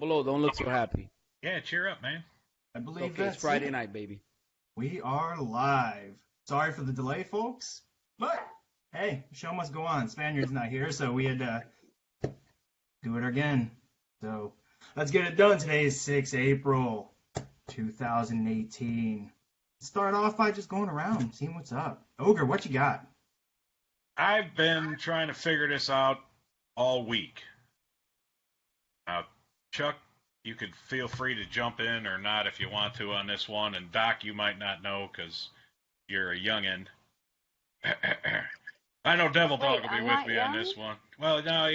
Double O, don't look so happy. Yeah, cheer up, man. I believe Okay, it's that's Friday it. night, baby. We are live. Sorry for the delay, folks. But, hey, the show must go on. Spaniard's not here, so we had to do it again. So, let's get it done. Today is 6 April 2018. Start off by just going around, seeing what's up. Ogre, what you got? I've been trying to figure this out all week. Chuck, you could feel free to jump in or not if you want to on this one. And Doc, you might not know because you're a youngin'. I know Devil Dog will be with me on this one. Well, no,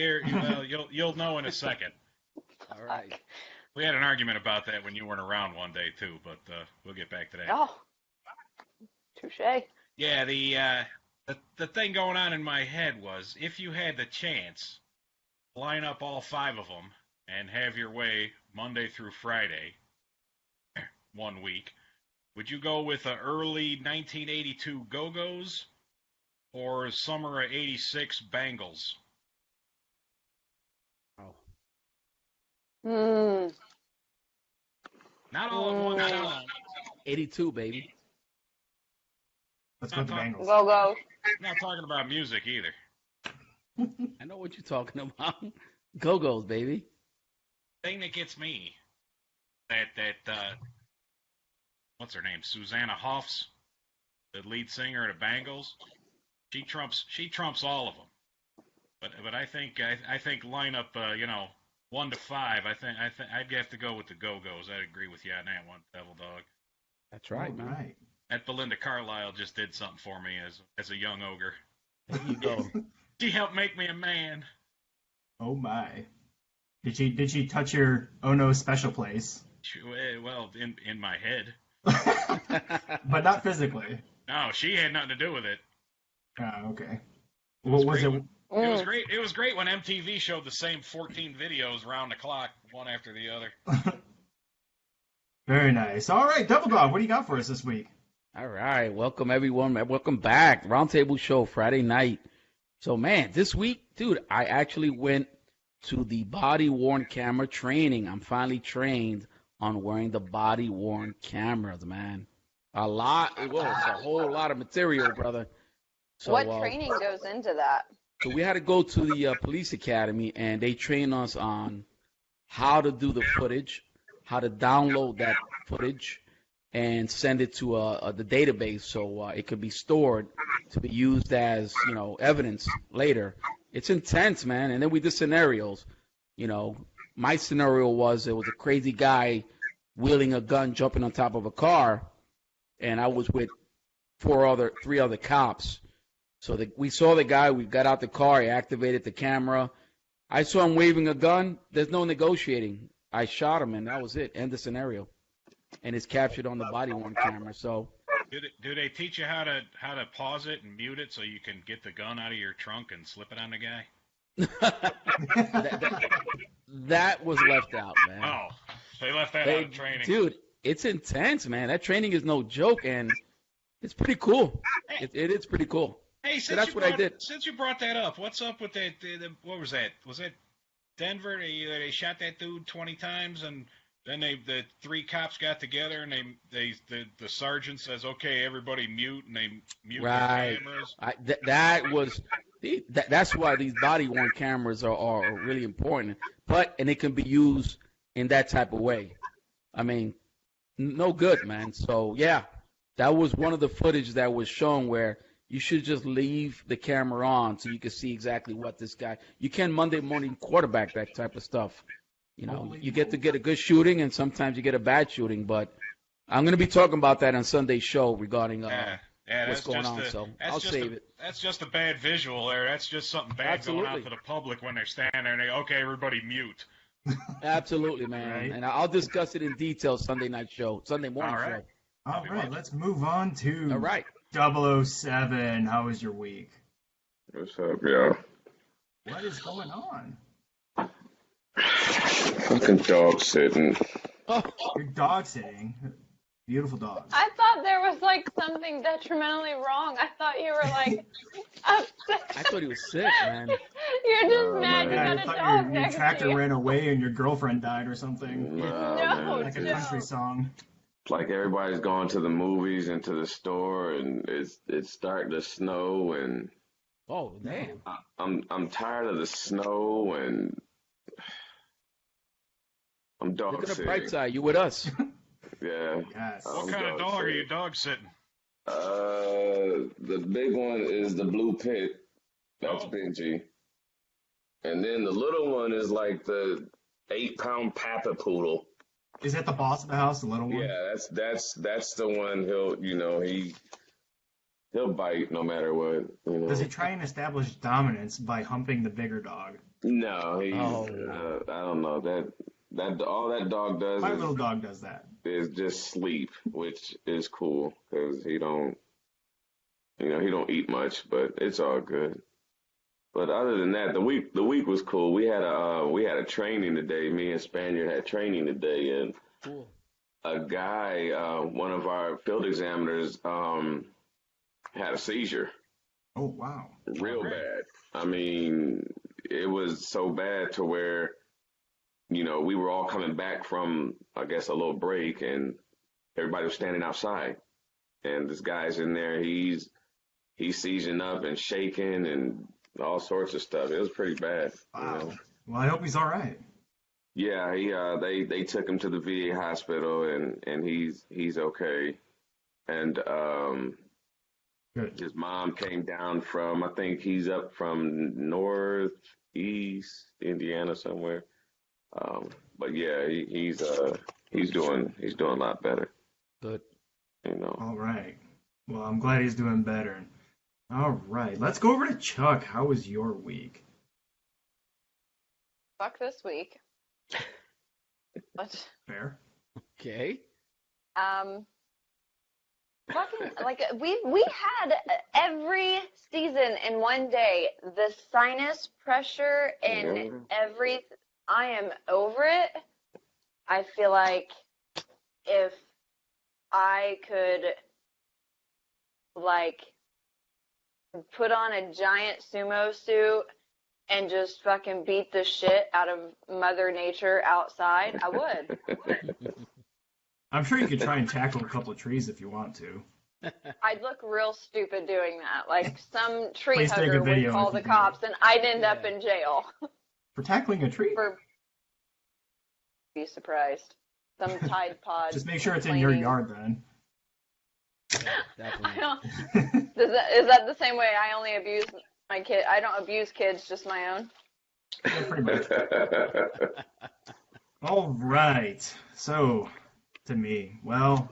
you'll know in a second. All right. We had an argument about that when you weren't around one day too, but we'll get back to that. Oh, touche. Yeah, the thing going on in my head was if you had the chance, line up all 5 of them and have your way Monday through Friday, 1 week, would you go with the early 1982 Go-Go's or summer of 86 Bengals? Hmm. Not all at one time. 82, baby. Let's go with the Bengals. Go. I'm not talking about music either. I know what you're talking about. Go-Go's, baby. Thing that gets me, that what's her name? Susanna Hoffs, the lead singer of the Bengals. She trumps all of them. But I think lineup 1 to 5. I think I'd have to go with the Go-Go's. I'd agree with you on that one, Devil Dog. That's right, man. Right. That Belinda Carlisle just did something for me as a young ogre. There you go. She helped make me a man. Oh my. Did she touch your oh no special place? Well, in my head. But not physically. No, she had nothing to do with it. Oh, okay. What was it? It was great. It was great when MTV showed the same 14 videos round the clock, one after the other. Very nice. All right, Double Dog, what do you got for us this week? All right. Welcome, everyone. Welcome back. Roundtable show, Friday night. So, man, this week, dude, I actually went to the body-worn camera training. I'm finally trained on wearing the body-worn cameras, man. It's a whole lot of material, brother. So, what training goes into that? So we had to go to the police academy, and they train us on how to do the footage, how to download that footage, and send it to the database so it could be stored to be used as, evidence later. It's intense, man. And then we did scenarios. My scenario was it was a crazy guy wielding a gun, jumping on top of a car, and I was with three other cops. So we saw the guy. We got out the car. He activated the camera. I saw him waving a gun. There's no negotiating. I shot him, and that was it. End the scenario. And it's captured on the body-worn camera. So, do they teach you how to pause it and mute it so you can get the gun out of your trunk and slip it on the guy? that was left out, man. Oh, they left that out of training. Dude, it's intense, man. That training is no joke, and it's pretty cool. It is pretty cool. Hey, so that's what I did. Since you brought that up, what's up with that? What was that? Was it Denver? They shot that dude 20 times, and then the 3 cops got together, and the sergeant says, "Okay, everybody mute," and they mute their cameras. That's why these body-worn cameras are really important. And it can be used in that type of way. I mean, no good, man. So yeah, that was one of the footage that was shown where you should just leave the camera on so you can see exactly what this guy. You can Monday morning quarterback that type of stuff. You get to get a good shooting, and sometimes you get a bad shooting. But I'm going to be talking about that on Sunday's show regarding what's going on. So I'll save it. That's just a bad visual there. That's just something bad going out to the public when they're standing there and they, okay, everybody mute. Absolutely, man. Right. And I'll discuss it in detail Sunday morning show. All right, let's move on to All right. 007. How was your week? What's up, y'all? What is going on? Fucking dog sitting. Oh, you're dog sitting. Beautiful dogs. I thought there was something detrimentally wrong. I thought you were upset. I thought he was sick, man. You're just mad you Yeah, got I a thought dog your next to tractor you. ran away and your girlfriend died or something. Nah, No, man. Like a no. country song. It's like everybody's going to the movies and to the store, and it's starting to snow, and Oh, damn. I'm tired of the snow, and I'm Look dog at the bright sitting. side. You with us. Yeah, Yes. What I'm kind of dog dog are sitting. you dog sitting? The big one is the blue pit. That's Oh. Benji. And then the little one is like the 8-pound Papa Poodle. Is that the boss of the house, the little one? Yeah, that's the one. He'll bite no matter what. Does he try and establish dominance by humping the bigger dog? No, he's. Oh. I don't know that all that dog does My little dog does that. is just sleep, which is cool because he don't eat much, but it's all good. But other than that, the week was cool. We had a training today. Me and Spaniard had training today, and Cool. a guy, one of our field examiners, had a seizure, Oh, wow. real Great. bad. I mean, it was so bad to where, we were all coming back from, I guess, a little break, and everybody was standing outside, and this guy's in there. He's seizing up and shaking and all sorts of stuff. It was pretty bad. Wow. Well, I hope he's all right. Yeah, they took him to the VA hospital, and he's okay. And Good. his mom came down from, I think he's up from northeast Indiana somewhere. But yeah, he's doing a lot better. Good. All right. Well, I'm glad he's doing better. All right. Let's go over to Chuck. How was your week? Fuck this week. What? Fair. Okay. Fucking like we had every season in one day the sinus pressure and every. I am over it. I feel like if I could like put on a giant sumo suit and just fucking beat the shit out of Mother Nature outside, I would. I'm sure you could try and tackle a couple of trees if you want to. I'd look real stupid doing that. Like some tree Please take a hugger would video call if the you do. cops and I'd end up Yeah. in jail. For tackling a tree? For be surprised. Some Tide Pod. Just make sure it's in your complaining. yard then. I Definitely. don't, is that the same way I only abuse my kid? I don't abuse kids, just my own. Yeah, pretty much. All right. So, to me, well,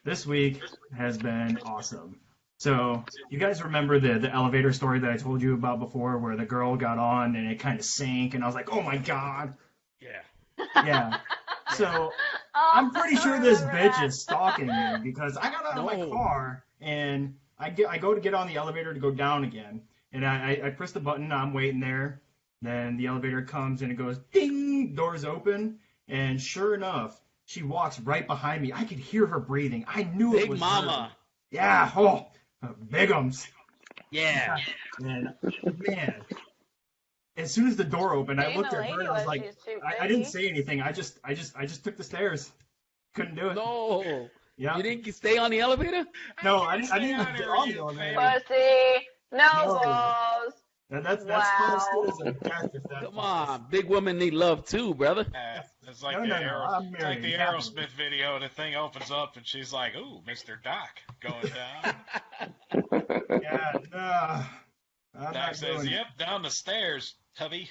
this week has been awesome. So, you guys remember the elevator story that I told you about before where the girl got on and it kind of sank and I was like, oh my God. Yeah. Yeah. So, Oh, I'm pretty sure this remember bitch that. is stalking me because I got out of my No. car and I go to get on the elevator to go down again. And I press the button, I'm waiting there. Then the elevator comes and it goes ding, doors open. And sure enough, she walks right behind me. I could hear her breathing. I knew it Big was Mama. her. Yeah, oh, bigums. Yeah. And man, as soon as the door opened, I Being looked a at her lady and I was was like, she's too I didn't big. say anything. I just took the stairs. Couldn't do it. No. Yeah. You didn't stay on the elevator? No, I didn't Stay even on get there, on you the elevator. fan. Pussy. No No. balls. That's Wow. close to death if that Come falls. on. Big women need love too, brother. It's like No, the no, no, I'm it's like married, the happily. Aerosmith video. The thing opens up and she's like, "Ooh, Mr. Doc going down." Yeah, no. I'm Doc not says, doing "Yep, down the stairs, hubby."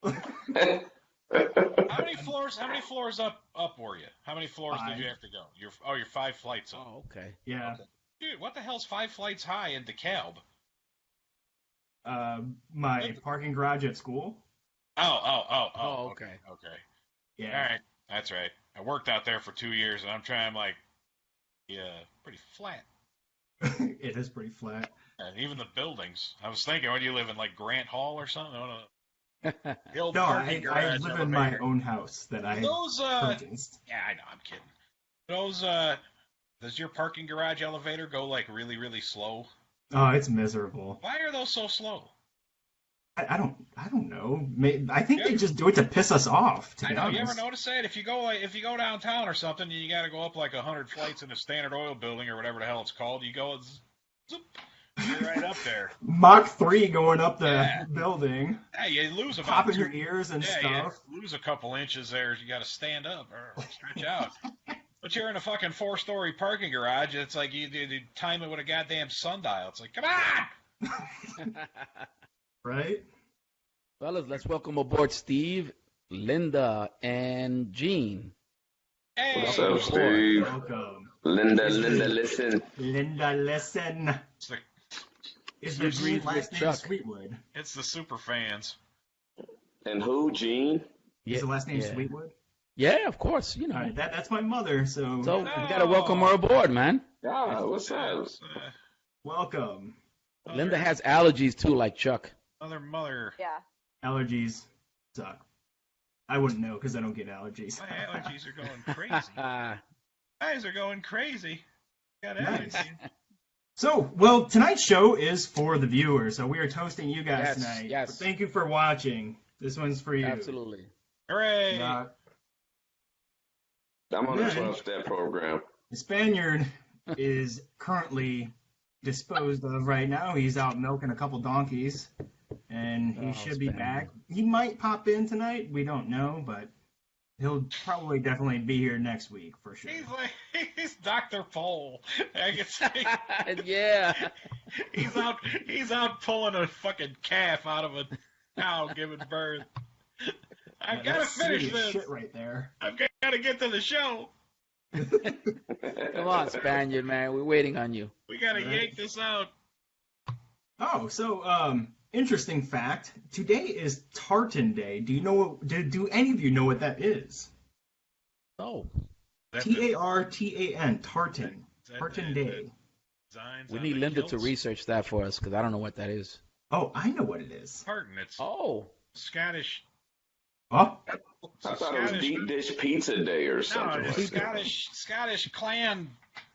it. How many floors up were you? How many floors did you have to go? You're 5 flights up. Oh, okay. Yeah. Dude, what the hell's 5 flights high in DeKalb? My parking garage at school. Oh, okay. Okay. All Yeah. right. That's right. I worked out there for 2 years, and I'm like, yeah, pretty flat. It is pretty flat. And even the buildings. I was thinking, what do you live in, like Grant Hall or something? No. The old No, parking I garage live in my elevator. own house that I Those, purchased. yeah, I know, I'm kidding. Those, does your parking garage elevator go, like, really, really slow? Oh, it's miserable. Why are those so slow? I don't know. I think they just do it to piss us off. To I be know. honest. You ever notice that? If you go downtown or something, you got to go up like 100 flights in the Standard Oil building or whatever the hell it's called. You go, zoop, you're right up there. Mach 3 going up the building. Yeah, you lose about popping your ears and stuff. You lose a couple inches there. You got to stand up or stretch out. But you're in a fucking 4-story parking garage. It's like you time it with a goddamn sundial. It's like, come on! Right? Fellas, let's welcome aboard Steve, Linda, and Gene. Hey! What's up, Steve? Welcome. Linda, listen. Linda, listen. Is your Green last name Chuck. Sweetwood? It's the super fans. And who, Gene? Is the last name Sweetwood? Yeah, of course. You know. All right, that's my mother. So So we gotta welcome her aboard, man. Ah, what's up? welcome. Linda has allergies too, like Chuck. Mother. Yeah. Allergies suck. I wouldn't know because I don't get allergies. My allergies are going crazy. Guys are going crazy. Got allergies. Nice. So, well, tonight's show is for the viewers, so we are toasting you guys tonight. Yes. But thank you for watching. This one's for you. Absolutely. Hooray! I'm on the 12-step program. The Spaniard is currently disposed of right now. He's out milking a couple donkeys, and he should be back. He might pop in tonight. We don't know, but he'll probably definitely be here next week for sure. He's Dr. Pole. I can say. Yeah. He's out pulling a fucking calf out of a cow giving birth. I've got to That's finish serious this. shit right there. I've got to get to the show. Come on, Spaniard, man. We're waiting on you. We got to yank this out. Oh, so interesting fact. Today is Tartan Day. Do you know? Do any of you know what that is? Oh. Tartan. Tartan. Tartan Day. We need Linda to research that for us because I don't know what that is. Oh, I know what it is. Tartan. It's Scottish. Oh. I thought it was deep dish pizza day or something. No, it's Scottish clan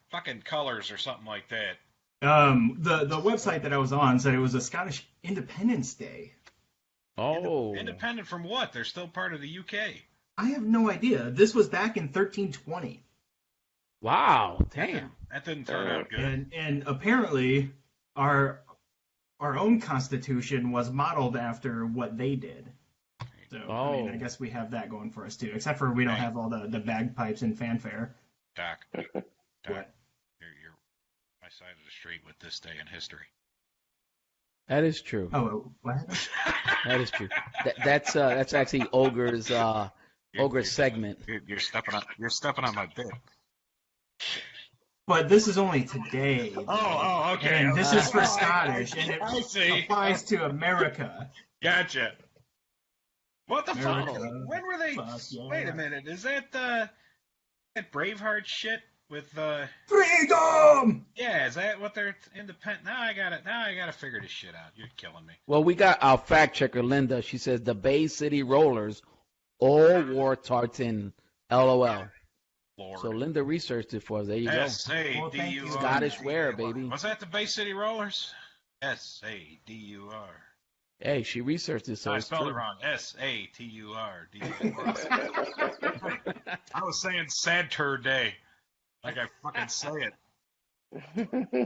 fucking colors or something like that. The website that I was on said it was a Scottish Independence Day. Oh. Independent from what? They're still part of the UK. I have no idea. This was back in 1320. Wow. Damn. That didn't turn out good. And apparently our own Constitution was modeled after what they did. So, I mean, I guess we have that going for us, too. Except for we don't have all the bagpipes and fanfare. Doc. What? You're my side of the street with this day in history. That is true. Oh, what? That is true. That's actually Ogre's segment. You're stepping on my dick. But this is only today. Oh, okay. And this is for Scottish, and it I see. applies to America. Gotcha. What the fuck? America. When were they? Yeah. Wait a minute. Is that that Braveheart shit with Freedom! Yeah, is that what they're independent? Now I gotta figure this shit out. You're killing me. Well, we got our fact checker, Linda. She says the Bay City Rollers all wore tartan. LOL. Lord. So Linda researched it for us. There you go. S-A-D-U-R. Scottish wear, baby. Was that the Bay City Rollers? S-A-D-U-R. Hey, she researched it, so I it's spelled true. it wrong. S-A-T-U-R-D-U-R. I was saying Saturday, like I fucking say it.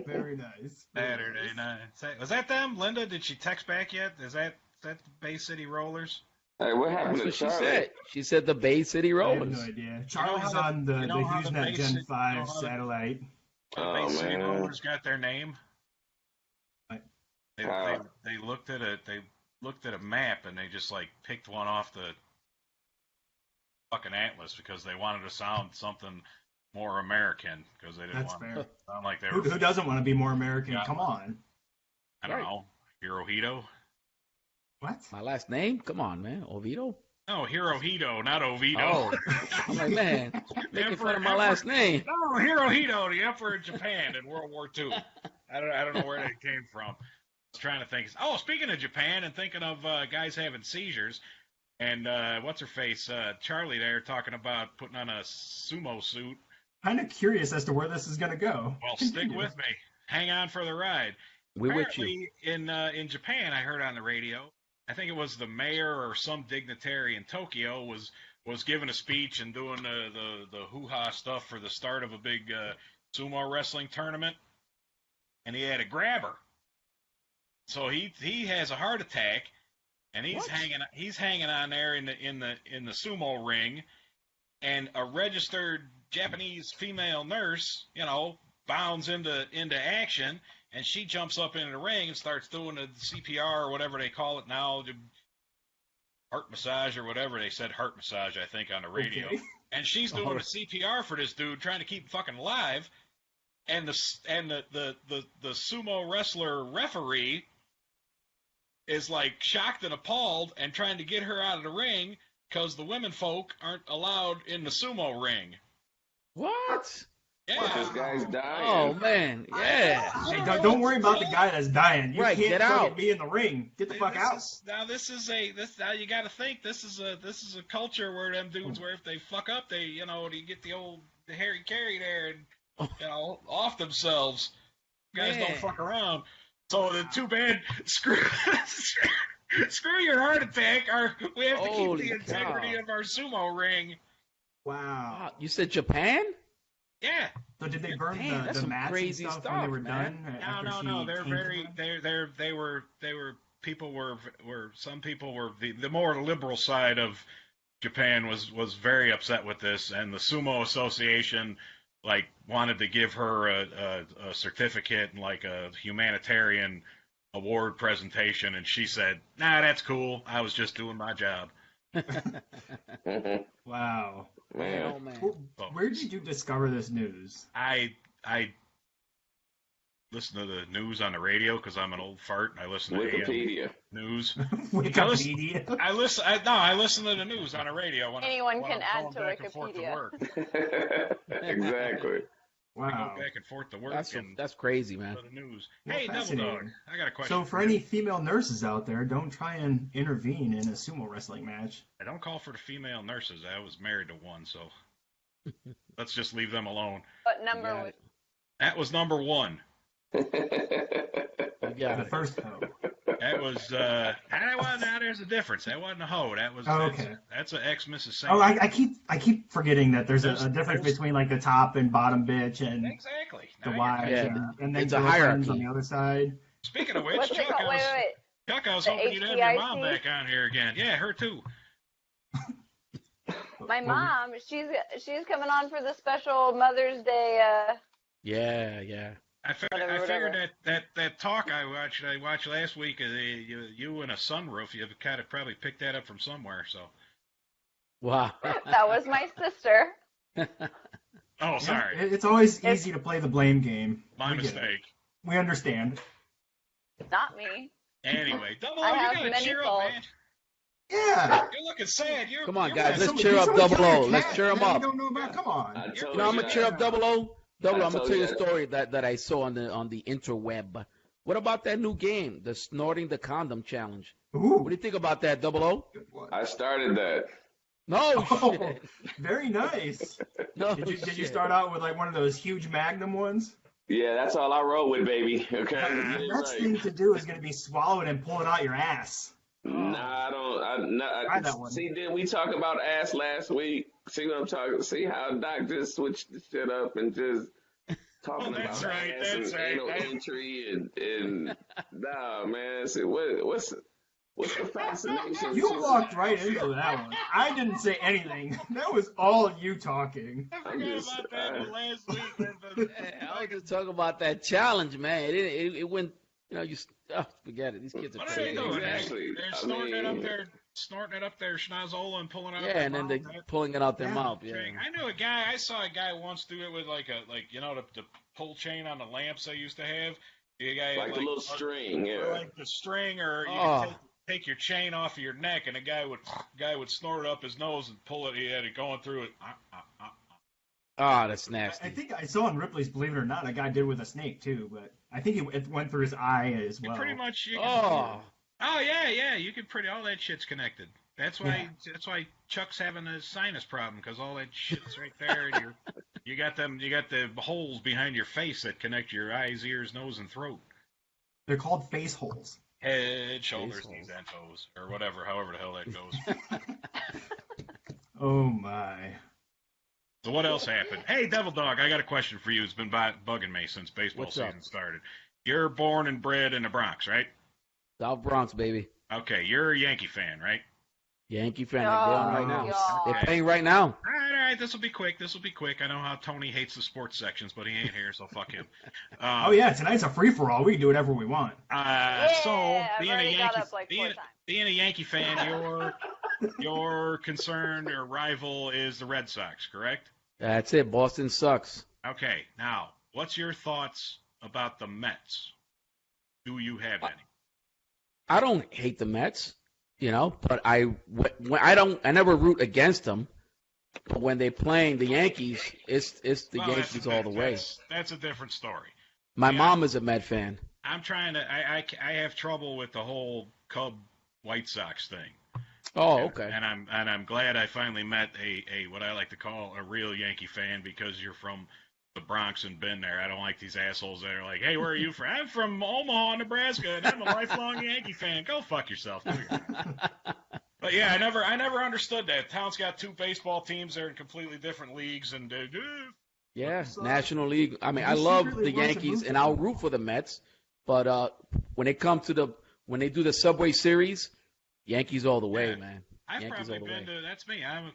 Very nice. Saturday night. Was that them, Linda? Did she text back yet? Is that the Bay City Rollers? Hey, what happened That's to what she Charlie? said. She said the Bay City I have Rollers. no idea. Charlie's on the HughesNet Gen 5 satellite. The Bay City Rollers got their name. They looked at a map and they just like picked one off the fucking atlas because they wanted to sound something more American because they didn't want to sound like they were. Who doesn't want to be more American? Yeah. Come on. I don't know. Hirohito? What? My last name? Come on, man. Oviedo? No, Hirohito, not Oviedo. Oh. I'm like, man, making fun of my last name. No, Hirohito, the Emperor of Japan in World War II. I don't know where that came from. I was trying to think. Oh, speaking of Japan and thinking of guys having seizures, and what's her face, Charlie there talking about putting on a sumo suit. Kind of curious as to where this is going to go. Well, stick with me. Hang on for the ride. We're with you. In Japan, I heard on the radio, I think it was the mayor or some dignitary in Tokyo was giving a speech and doing the hoo-ha stuff for the start of a big sumo wrestling tournament, and he had a grabber. So he has a heart attack, and he's hanging on there in the sumo ring, and a registered Japanese female nurse, bounds into action, and she jumps up into the ring and starts doing the CPR or whatever they call it now, heart massage or whatever they said, heart massage I think on the radio, Okay. and she's doing the CPR for this dude, trying to keep him fucking alive, and the sumo wrestler referee is like shocked and appalled and trying to get her out of the ring because the women folk aren't allowed in the sumo ring. What? Yeah. This guy's dying. Oh man, yeah. Hey, don't worry about the guy that's dying. You Right, can't get fucking out. be in the ring. Get the fuck out. Now you got to think this is a culture where them dudes, where if they fuck up, you get the Harry Carey there and off themselves. Guys Man. don't fuck around. So the too bad. Screw your heart attack. We have to Holy keep the integrity cow. of our sumo ring. Wow. Wow, you said Japan? Yeah. So did they burn Damn, that's the some mats crazy and stuff when they stuff, were man. done? after No. she They're tainted very. them? They were. People were. Some people were. The more liberal side of Japan was very upset with this, and the Sumo Association wanted to give her a certificate and a humanitarian award presentation, and she said, "Nah, that's cool. I was just doing my job." Wow. Man. Oh man. Where did you discover this news? I listen to the news on the radio because I'm an old fart and I listen to AM Wikipedia. news. Wikipedia. I listen to the news on the radio when Anyone when can I'm add going to back and forth to Wikipedia. work. Exactly. I Wow. go back and forth to work and That's crazy, man. to the news. Well, Hey, Double fascinating. Dog, I got a question. So for any female nurses out there, don't try and intervene in a sumo wrestling match. I don't call for the female nurses. I was married to one, so let's just leave them alone. What number Got was it. That was number one. You The got it. first hoe. That was now there's a difference. That wasn't a hoe. That was Oh, okay. that's an ex Mrs. Oh, Saint. I keep forgetting that there's a difference There's- between the top and bottom bitch and Exactly. the Now wives Yeah, and then it's a girlfriends on hierarchy. the other side. Speaking of which, what's it Chuck, called? Wait. I was The hoping you'd have your mom HTIC? back on here again. Yeah, her too. My mom, she's coming on for the special Mother's Day. Yeah. I figured that talk I watched last week, you and a sunroof, you've kind of probably picked that up from somewhere. So. Wow. That was my sister. Oh, sorry, It's always easy to play the blame game. my We get it. mistake. We understand. Not me. Anyway, Double O, I you have gotta many cheer up, faults. man. Yeah. You're looking sad. Come on, you're guys, like- let's cheer up Double O. Let's cheer him man, up. You don't know about. Come on. I told You know, I'm you gonna cheer up Double O. Double O, I'm gonna told tell you you a story that I saw on the interweb. What about that new game, the snorting the condom challenge? Ooh. What do you think about that, Double O? I started that. No Oh, shit. very nice. No Did you shit. start out with one of those huge Magnum ones? Yeah, that's all I roll with, baby. Okay. Get The it next right. thing to do is going to be swallow it and pull it out your ass. Nah, I don't. Try that one. See, didn't we talk about ass last week? See what I'm talking? See how Doc just switched the shit up and just talking that's about right, ass that's and right. anal entry and nah, man. See what's the fascination? You walked right into that one. I didn't say anything. That was all you talking. I I'm forgot just- about that last week. I was just talking about that challenge, man. It went. Forget it. These kids are What are they crazy. doing? Exactly. They're I snorting it up their schnozola and pulling it out Yeah, their and then mouth. they're pulling it out their Yeah. mouth. Yeah. I saw a guy once do it with the pull chain on the lamps they used to have. The guy Like the little string, or yeah. like the string, or you Oh. could take your chain off of your neck, and the guy would snort it up his nose and pull it. He had it going through it. Ah, that's I nasty. think I saw in Ripley's Believe It or Not, a guy did with a snake too, but I think it went through his eye as You well. pretty much. Oh, Yeah. You can all that shit's connected. That's why Chuck's having a sinus problem, because all that shit's right there, and you got the holes behind your face that connect your eyes, ears, nose, and throat. They're called face holes. Head, shoulders, Baseballs. knees, and toes, or whatever, however the hell that goes. Oh my. So what else happened? Hey, Devil Dog, I got a question for you. It's been bugging me since baseball What's up? season started. You're born and bred in the Bronx, right? South Bronx, baby. Okay, you're a Yankee fan, right? Yankee fan. They're on right now. God. They're playing right now. All right. This will be quick. I know how Tony hates the sports sections, but he ain't here, so fuck him. Oh yeah, tonight's a free for all. We can do whatever we want. So I've being a already got Yankee, up like 4 times. being a Yankee fan, your concern or rival is the Red Sox, correct? That's it. Boston sucks. Okay. Now, what's your thoughts about the Mets? Do you have any? I don't hate the Mets, but I never root against them. But when they playing the Yankees, it's the Well, Yankees all the way. That's a different story. My Yeah. mom is a Met fan. I'm trying to. I have trouble with the whole Cub White Sox thing. Oh, okay. And I'm glad I finally met a what I like to call a real Yankee fan, because you're from the Bronx and been there. I don't like these assholes that are like, hey, where are you from? I'm from Omaha, Nebraska, and I'm a lifelong Yankee fan. Go fuck yourself. But yeah, I never understood that. Town's got 2 baseball teams. They're in completely different leagues, and Yeah, So, National League. I mean, you I love secretly the want to Yankees, root and for I'll them. root for the Mets. But when they come to when they do the Subway Series, Yankees all the way, Yeah. man. I've Yankees probably all the been way. to. That's me. I'm a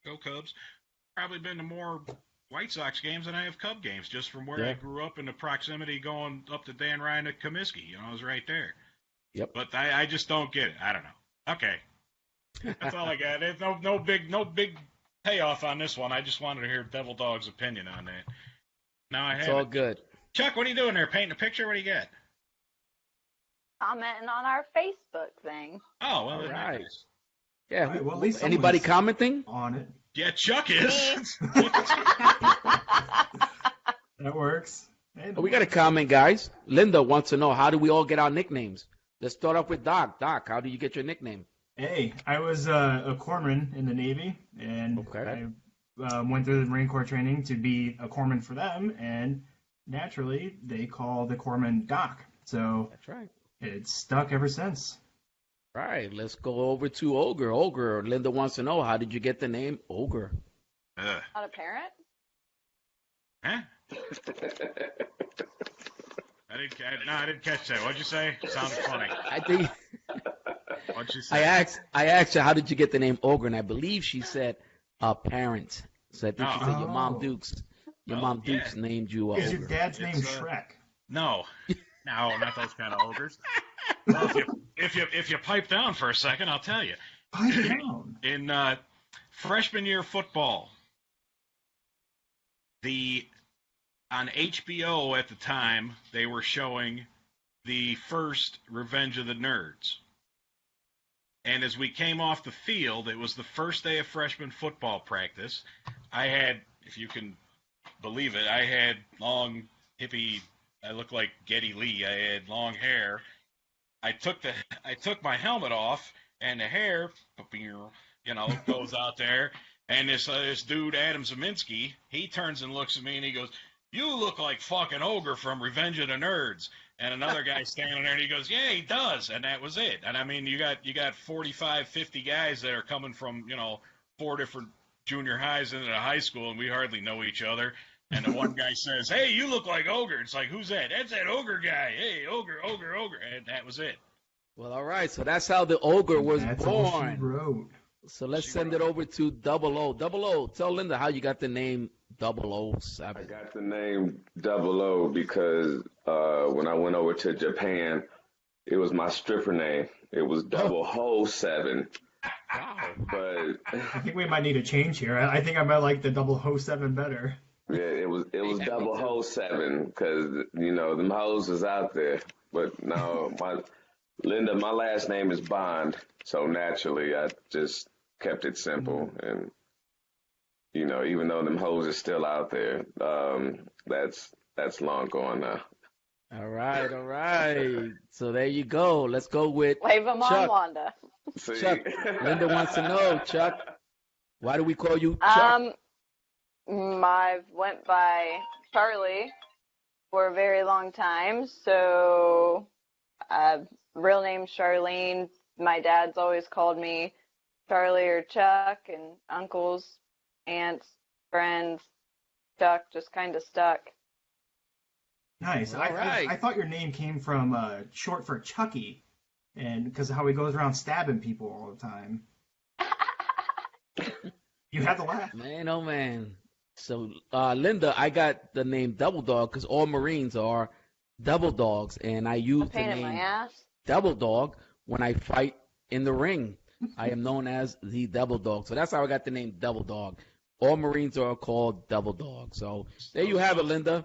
go Cubs. Probably been to more White Sox games than I have Cub games, just from where I Yeah. grew up in the proximity going up to Dan Ryan to Comiskey. I was right there. Yep. But I just don't get it. I don't know. Okay. That's all I got. There's no big payoff on this one. I just wanted to hear Devil Dog's opinion on that. Now I It's have all it. good. Chuck, what are you doing there? Painting a picture? What do you got? Commenting on our Facebook thing. Oh, well, All isn't that right. nice? Yeah. All right, well, at least Anybody someone's commenting? on it. Yeah, Chuck is. That works. Hey, Oh, we got a comment, guys. Linda wants to know, how do we all get our nicknames? Let's start off with Doc. Doc, how do you get your nickname? Hey, I was a corpsman in the Navy, and Okay. I went through the Marine Corps training to be a corpsman for them, and naturally, they call the corpsman Doc. So That's right. it's stuck ever since. Right. Let's go over to Ogre. Ogre, Linda wants to know, how did you get the name Ogre? Ugh. Not a parent? Huh? I didn't catch that. What'd you say? Sounded funny. I think What'd you say? I asked her, how did you get the name Ogre? And I believe she said a parent. So I think she said your mom Oh. Dukes. Your Oh, mom yeah. Dukes named you Is your Ogre. dad's name It's, Shrek? No, not those kind of ogres. Well, if you pipe down for a second, I'll tell you. Pipe down. In freshman year football, on HBO at the time, they were showing the first Revenge of the Nerds. And as we came off the field, it was the first day of freshman football practice. I had, if you can believe it, I had long, hippie, I looked like Geddy Lee. I had long hair. I took my helmet off, and the hair, goes out there. And this dude, Adam Zeminski, he turns and looks at me, and he goes, "You look like fucking Ogre from Revenge of the Nerds." And another guy standing there, and he goes, "Yeah, he does." And that was it. And I mean, you got 45, 50 guys that are coming from 4 different junior highs into the high school, and we hardly know each other. And the one guy says, "Hey, you look like Ogre." It's like, who's that? That's that Ogre guy. Hey, Ogre. And that was it. Well, all right. So that's how the Ogre was That's all she born. wrote. So let's send it over to 00. 00, tell Linda how you got the name 007. I got the name 00 because when I went over to Japan, it was my stripper name. It was 007. Wow. But I think we might need a change here. I think I might like the 007 better. yeah, it was 007 because them hoes was out there. But no, Linda, my last name is Bond, so naturally I just kept it simple. And even though them hoes are still out there, that's long gone now. All right. So there you go. Let's go with Wave them on Chuck. Wanda. See? Chuck. Linda wants to know, Chuck, why do we call you Chuck? I went by Charlie for a very long time, so real name's Charlene. My dad's always called me Charlie or Chuck, and uncles, aunts, friends, Chuck just kind of stuck. Nice. All right. I thought your name came from short for Chucky, and because of how he goes around stabbing people all the time. You had to laugh. Man, oh man. So, Linda, I got the name Double Dog because all Marines are double dogs, and I use the Pain in my name ass. Double Dog when I fight in the ring. I am known as the Double Dog. So that's how I got the name Double Dog. All Marines are called Double Dog. So there you have it, Linda.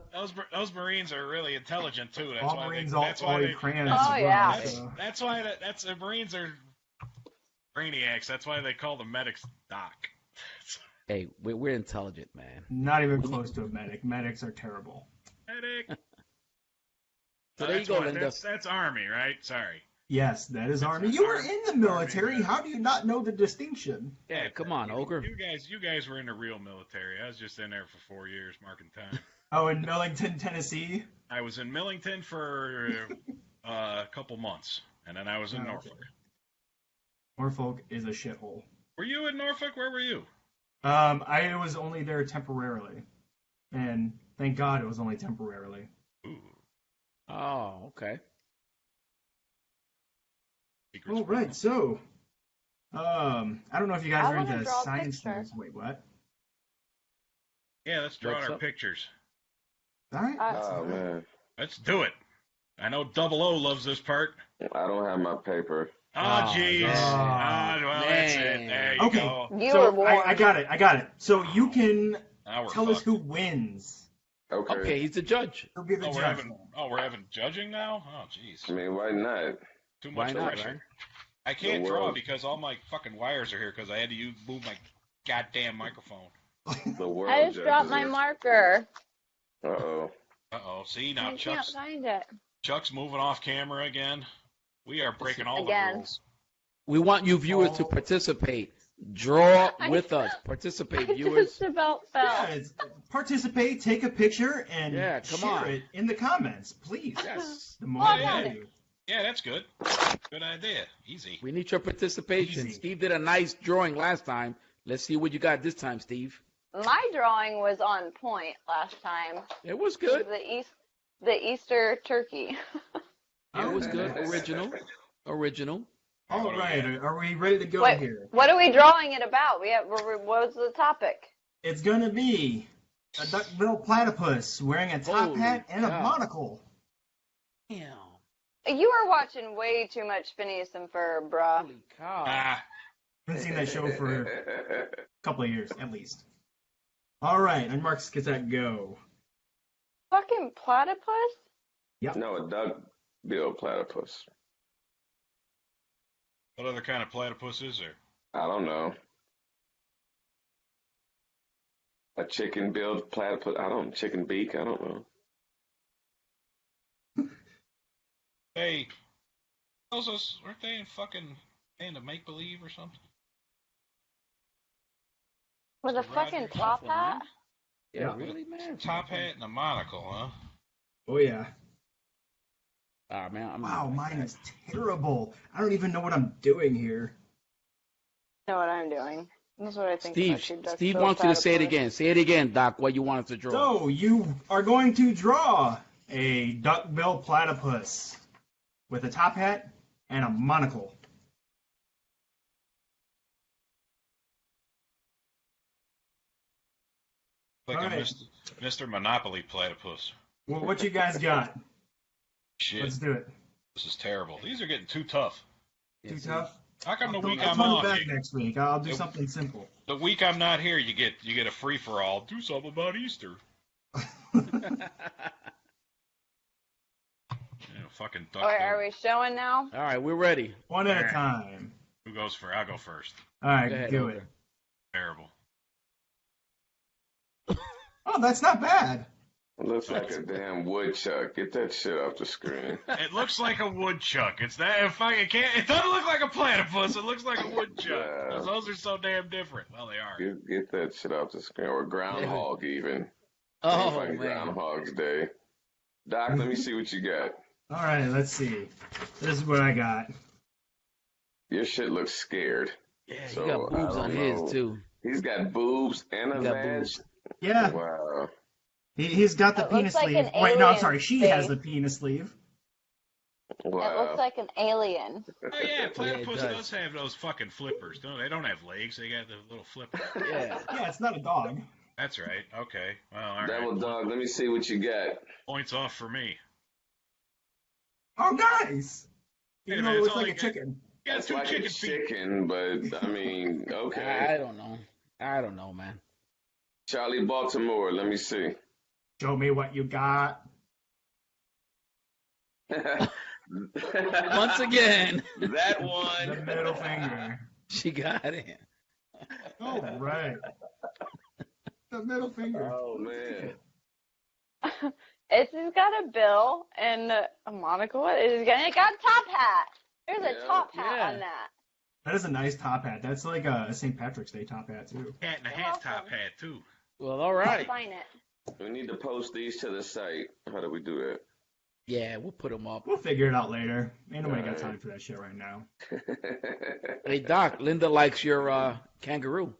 Those Marines are really intelligent too. That's All why Marines that's all why eat they, crayons Oh, as well. yeah. So. that's why the Marines are brainiacs. That's why they call the medics Doc. Hey, we're intelligent, man. Not even close to a medic. Medics are terrible. Medic. So there you go, what- Linda. That's Army, right? Sorry. Yes, that is Army. You were in the military. How do you not know the distinction? Yeah, come on, Ogre. You guys were in the real military. I was just in there for 4 years, marking time. Oh, in Millington, Tennessee? I was in Millington for a couple months, and then I was in Oh, Norfolk. Norfolk is a shithole. Were you in Norfolk? Where were you? I was only there temporarily, and thank God it was only temporarily. Ooh. Oh, okay. Secrets All right, so, I don't know if you guys I are wanna into draw a science picture. things. Wait, what? Yeah, let's draw What's our up? pictures. All right. Oh man, Let's do it. I know Double O loves this part. I don't have my paper. Oh, Oh, jeez. yeah. Well, that's it. Man. There you Okay. go. You So were warned. I got it. So you can Now we're tell us fucked. who wins. Okay. Okay, he's the judge. Who'll be the Oh, judge. we're having judging now? Oh, jeez. I mean, why not? Too Why much not, pressure. right? I can't The draw world. because all my fucking wires are here because I had to move my goddamn microphone. The world. I just dropped my marker. Uh-oh. Uh-oh. See, now I can't Chuck's find it. moving off camera again. We are breaking all Again. the rules. We want you viewers to participate. Draw with us. Participate, I viewers. just about fell. Yeah, participate, take a picture, and Yeah, come share on. it in the comments, please. Yes. The more Oh, the yeah. better. Yeah, that's good. Good idea. Easy. We need your participation. Easy. Steve did a nice drawing last time. Let's see what you got this time, Steve. My drawing was on point last time. It was good. The Easter turkey. It was good. Nice. Original. All right, are we ready to go Wait, here? what are we drawing it about? What was the topic? It's gonna be a duck-billed platypus wearing a top Holy hat and a cow. monocle. Damn. You are watching way too much Phineas and Ferb, bruh. Holy cow. Ah, Haven't seen that show for a couple of years, at least. All right, on Mark's Cassette, go. Fucking platypus? No, a duck-billed platypus. what other kind of platypus is there? I don't know. A chicken-billed platypus. Chicken beak. I don't know. Hey, those weren't they in fucking into make believe or something? With a Roger fucking Crawford, top man. hat? Yeah, really, man. Top hat and a monocle, huh? Oh yeah. Ah, man. Wow, mine is terrible. I don't even know what I'm doing here. Know what I'm doing. That's what I think. Steve wants you to say it again. Say it again, Doc, what you want us to draw. So you are going to draw a duck-billed platypus with a top hat and a monocle. Like All a right. Mr. Monopoly platypus. Well, what you guys got? Shit, Let's do it. this is terrible. These are getting too tough. Too tough? How come the week I'll I'm tone it off, back next week. I'll do Nope. something simple. the week I'm not here, you get a free for all. Do something about Easter. Fucking duck. Are we showing now? All right, we're ready. One at a time. Who goes first? I'll go first. All right, Go ahead, do Ogre. it. Terrible. Oh, that's not bad. It looks like a damn woodchuck. Get that shit off the screen. It looks like a woodchuck. It's that. It can't. It doesn't look like a platypus. It looks like a woodchuck. Yeah. Those are so damn different. Well, they are. Get that shit off the screen. Or groundhog even. Oh, Fucking man. Groundhog's Day. Doc, let me see what you got. All right, let's see. This is what I got. Your shit looks scared. Yeah, So he got I boobs on don't his know. too. He's got boobs and a He got vag. boobs. Yeah, Wow. he's got the It penis looks like sleeve. an Wait, no, I'm alien sorry. She has face. the penis sleeve. Wow. It looks like an alien. Oh yeah, platypus does. does have those fucking flippers. No, they don't have legs. They got the little flippers. Yeah. Yeah, it's not a dog. That's right. Okay. Well, all right. Devil dog, let me see what you got. Points off for me. Oh, nice. Wait a Even though minute, it it's looks all like a you got. chicken. You got It's two like chicken a feet. chicken, but I mean, okay. I don't know. I don't know, man. Charlie Baltimore, let me see. Show me what you got. Once again, That The one. middle finger. she got it. All right. The middle finger. Oh man. It's got a bill and a monocle. It got a top hat. There's a Yeah. top hat Yeah. on that. That is a nice top hat. That's like a St. Patrick's Day top hat, too. Hat and a You're hat top welcome. hat too. Well, all I'll right. sign it. We need to post these to the site. How do we do that? Yeah, we'll put them up. We'll figure it out later. Ain't nobody got Alright. time for that shit right now. Hey, Doc, Linda likes your kangaroo.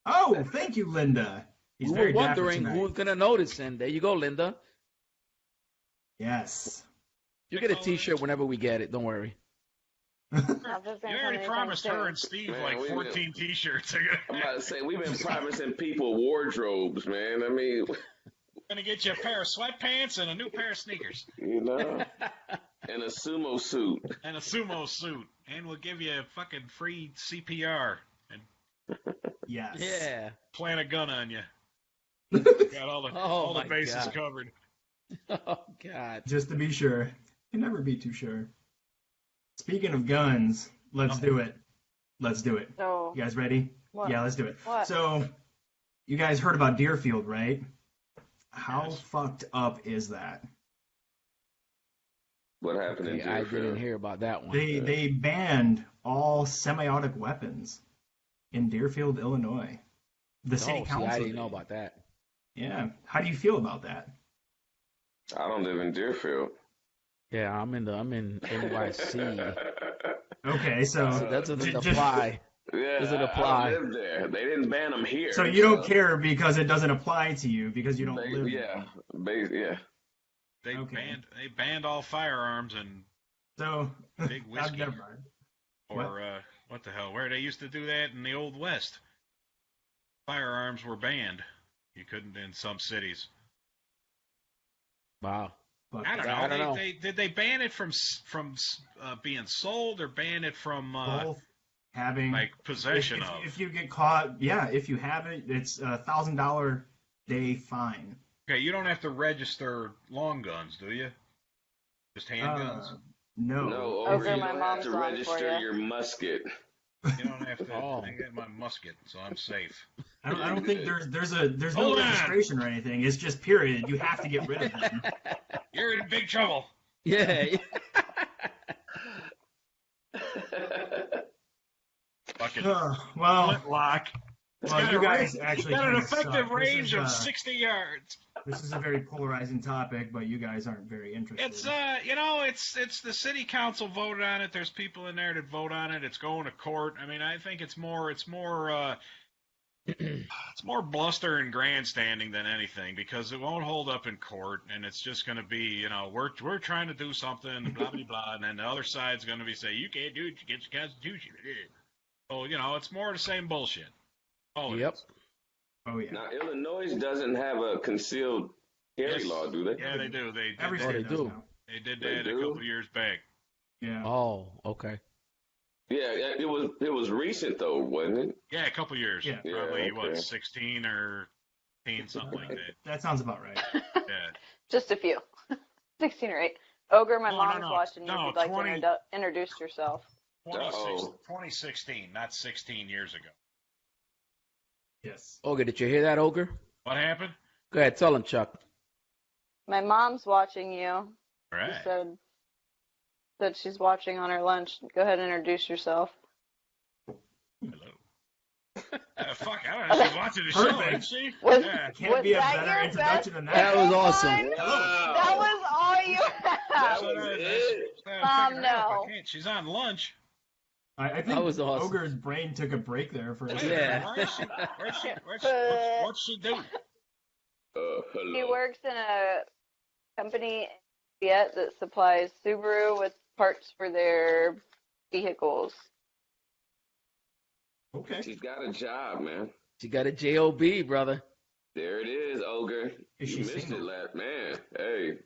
Oh, thank you, Linda. He's We very were dapper wondering tonight. who's going to notice, and there you go, Linda. Yes. You get a T-shirt whenever we get it. Don't worry. I was You gonna tell already you promised something her too. and Steve Man, like we 14 T-shirts. I'm about to say we've been promising people wardrobes, man. I mean, Gonna get you a pair of sweatpants and a new pair of sneakers you know, and a sumo suit. and a sumo suit, and we'll give you a fucking free CPR and Yes. Yeah. plant a gun on you. Got all the Oh, the my bases God. covered. Oh, God. Just to be sure. You can never be too sure. Speaking of guns, let's do it. Let's do it. So You guys ready? what? Yeah, let's do it. What? So, you guys heard about Deerfield, right? How Yes. fucked up is that? What happened in Okay, I Deerfield? didn't hear about that one. They banned all semi-automatic weapons in Deerfield, Illinois. The city Oh, see, council. I didn't did. know about that. Yeah. How do you feel about that? I don't live in Deerfield. Yeah, I'm in NYC. Okay, so So that doesn't ju- apply. Yeah, Does it I apply? live there. They didn't ban them here. So you don't care because it doesn't apply to you because you don't They- live yeah, there. yeah. They Okay. banned all firearms and So big whiskey. never mind. or what the hell? Where they used to do that in the old West. Firearms were banned. You couldn't in some cities. Wow. Fuck I don't that. know. I don't know. Did they ban it from being sold or ban it from Both having like possession if, of? if you get caught, yeah, if you have it, it's $1,000 day fine. Okay, you don't have to register long guns, do you? Just handguns. No. No, Over over you my don't have mom's to one for register ya. your musket. You don't have to. Oh. I got my musket, so I'm safe. I don't think there's no Hold on. registration or anything. It's just period. You have to get rid of them. You're in big trouble. Yeah. Fucking Well, flintlock. well, you guys actually got an kinda effective suck. range of 60 yards. This is a very polarizing topic, but you guys aren't very interested. It's it's the city council voted on it. There's people in there that vote on it. It's going to court. I mean, I think it's more it's more bluster and grandstanding than anything because it won't hold up in court, and it's just going to be, we're trying to do something, and blah blah blah, and then the other side's going to be saying you can't do it against the Constitution. So it's more the same bullshit. Oh, Yep. Oh yeah. Now, Illinois doesn't have a concealed carry Yes. law, do they? Yeah, they do. They did Every that. Oh, state they does do. now. They did They that do? a couple of years back. Yeah. Oh, okay. Yeah, it was recent though, wasn't it? Yeah, a couple of years. Yeah. Yeah, Probably okay. 16 or 18, something like that. That sounds about right. Yeah. Just a few. 16 or 8. Ogre, my No, mom's no. watching you. No, If you'd like 20. to introduce yourself. 2016, not 16 years ago. Yes. Ogre, did you hear that, Ogre? What happened? Go ahead, tell him, Chuck. My mom's watching you. All She right. said that she's watching on her lunch. Go ahead and introduce yourself. Hello. Fuck, I don't know if she's watching the show, Perfect. is she? Was- Yeah. Can't Was be a that better your introduction best than That that. was awesome. That was all you had. That was it. No. She's on lunch. I think That was awesome. Ogre's brain took a break there for a second. Yeah. What's she do? He Hello. works in a company in Viet that supplies Subaru with parts for their vehicles. Okay. She's got a job, man. She got a J-O-B, brother. There it is, Ogre. Is You she missed single? it last man. Hey.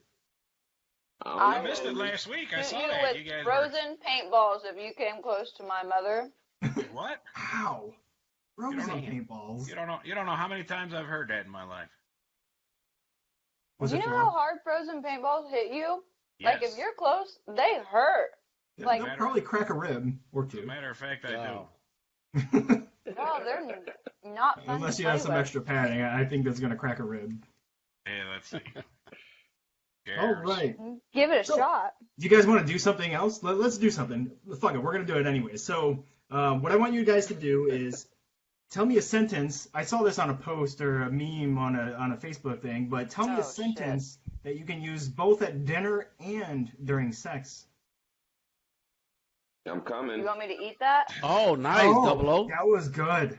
I missed it last week. I Shoot saw you that. with You guys frozen paintballs if you came close to my mother. were what? Ow. Frozen know. paintballs. You don't know how many times I've heard that in my life. Was You it know for how hard frozen paintballs hit you? Like Yes. if you're close, they hurt. Yeah, like- they'll probably crack a rib or As a two. matter of fact, I Wow. do. No, they're not fun Unless to you have play some with. extra padding, I think that's gonna crack a rib. Hey, let's see. All Cheers. right. Give it a So- shot. Do you guys want to do something else? Let's do something. Fuck it, we're gonna do it anyway. So, what I want you guys to do is tell me a sentence. I saw this on a post or a meme on a Facebook thing, but tell me Oh, a sentence that you can use both at dinner and during sex. I'm coming. You want me to eat that? Oh, nice, Double O. That was good.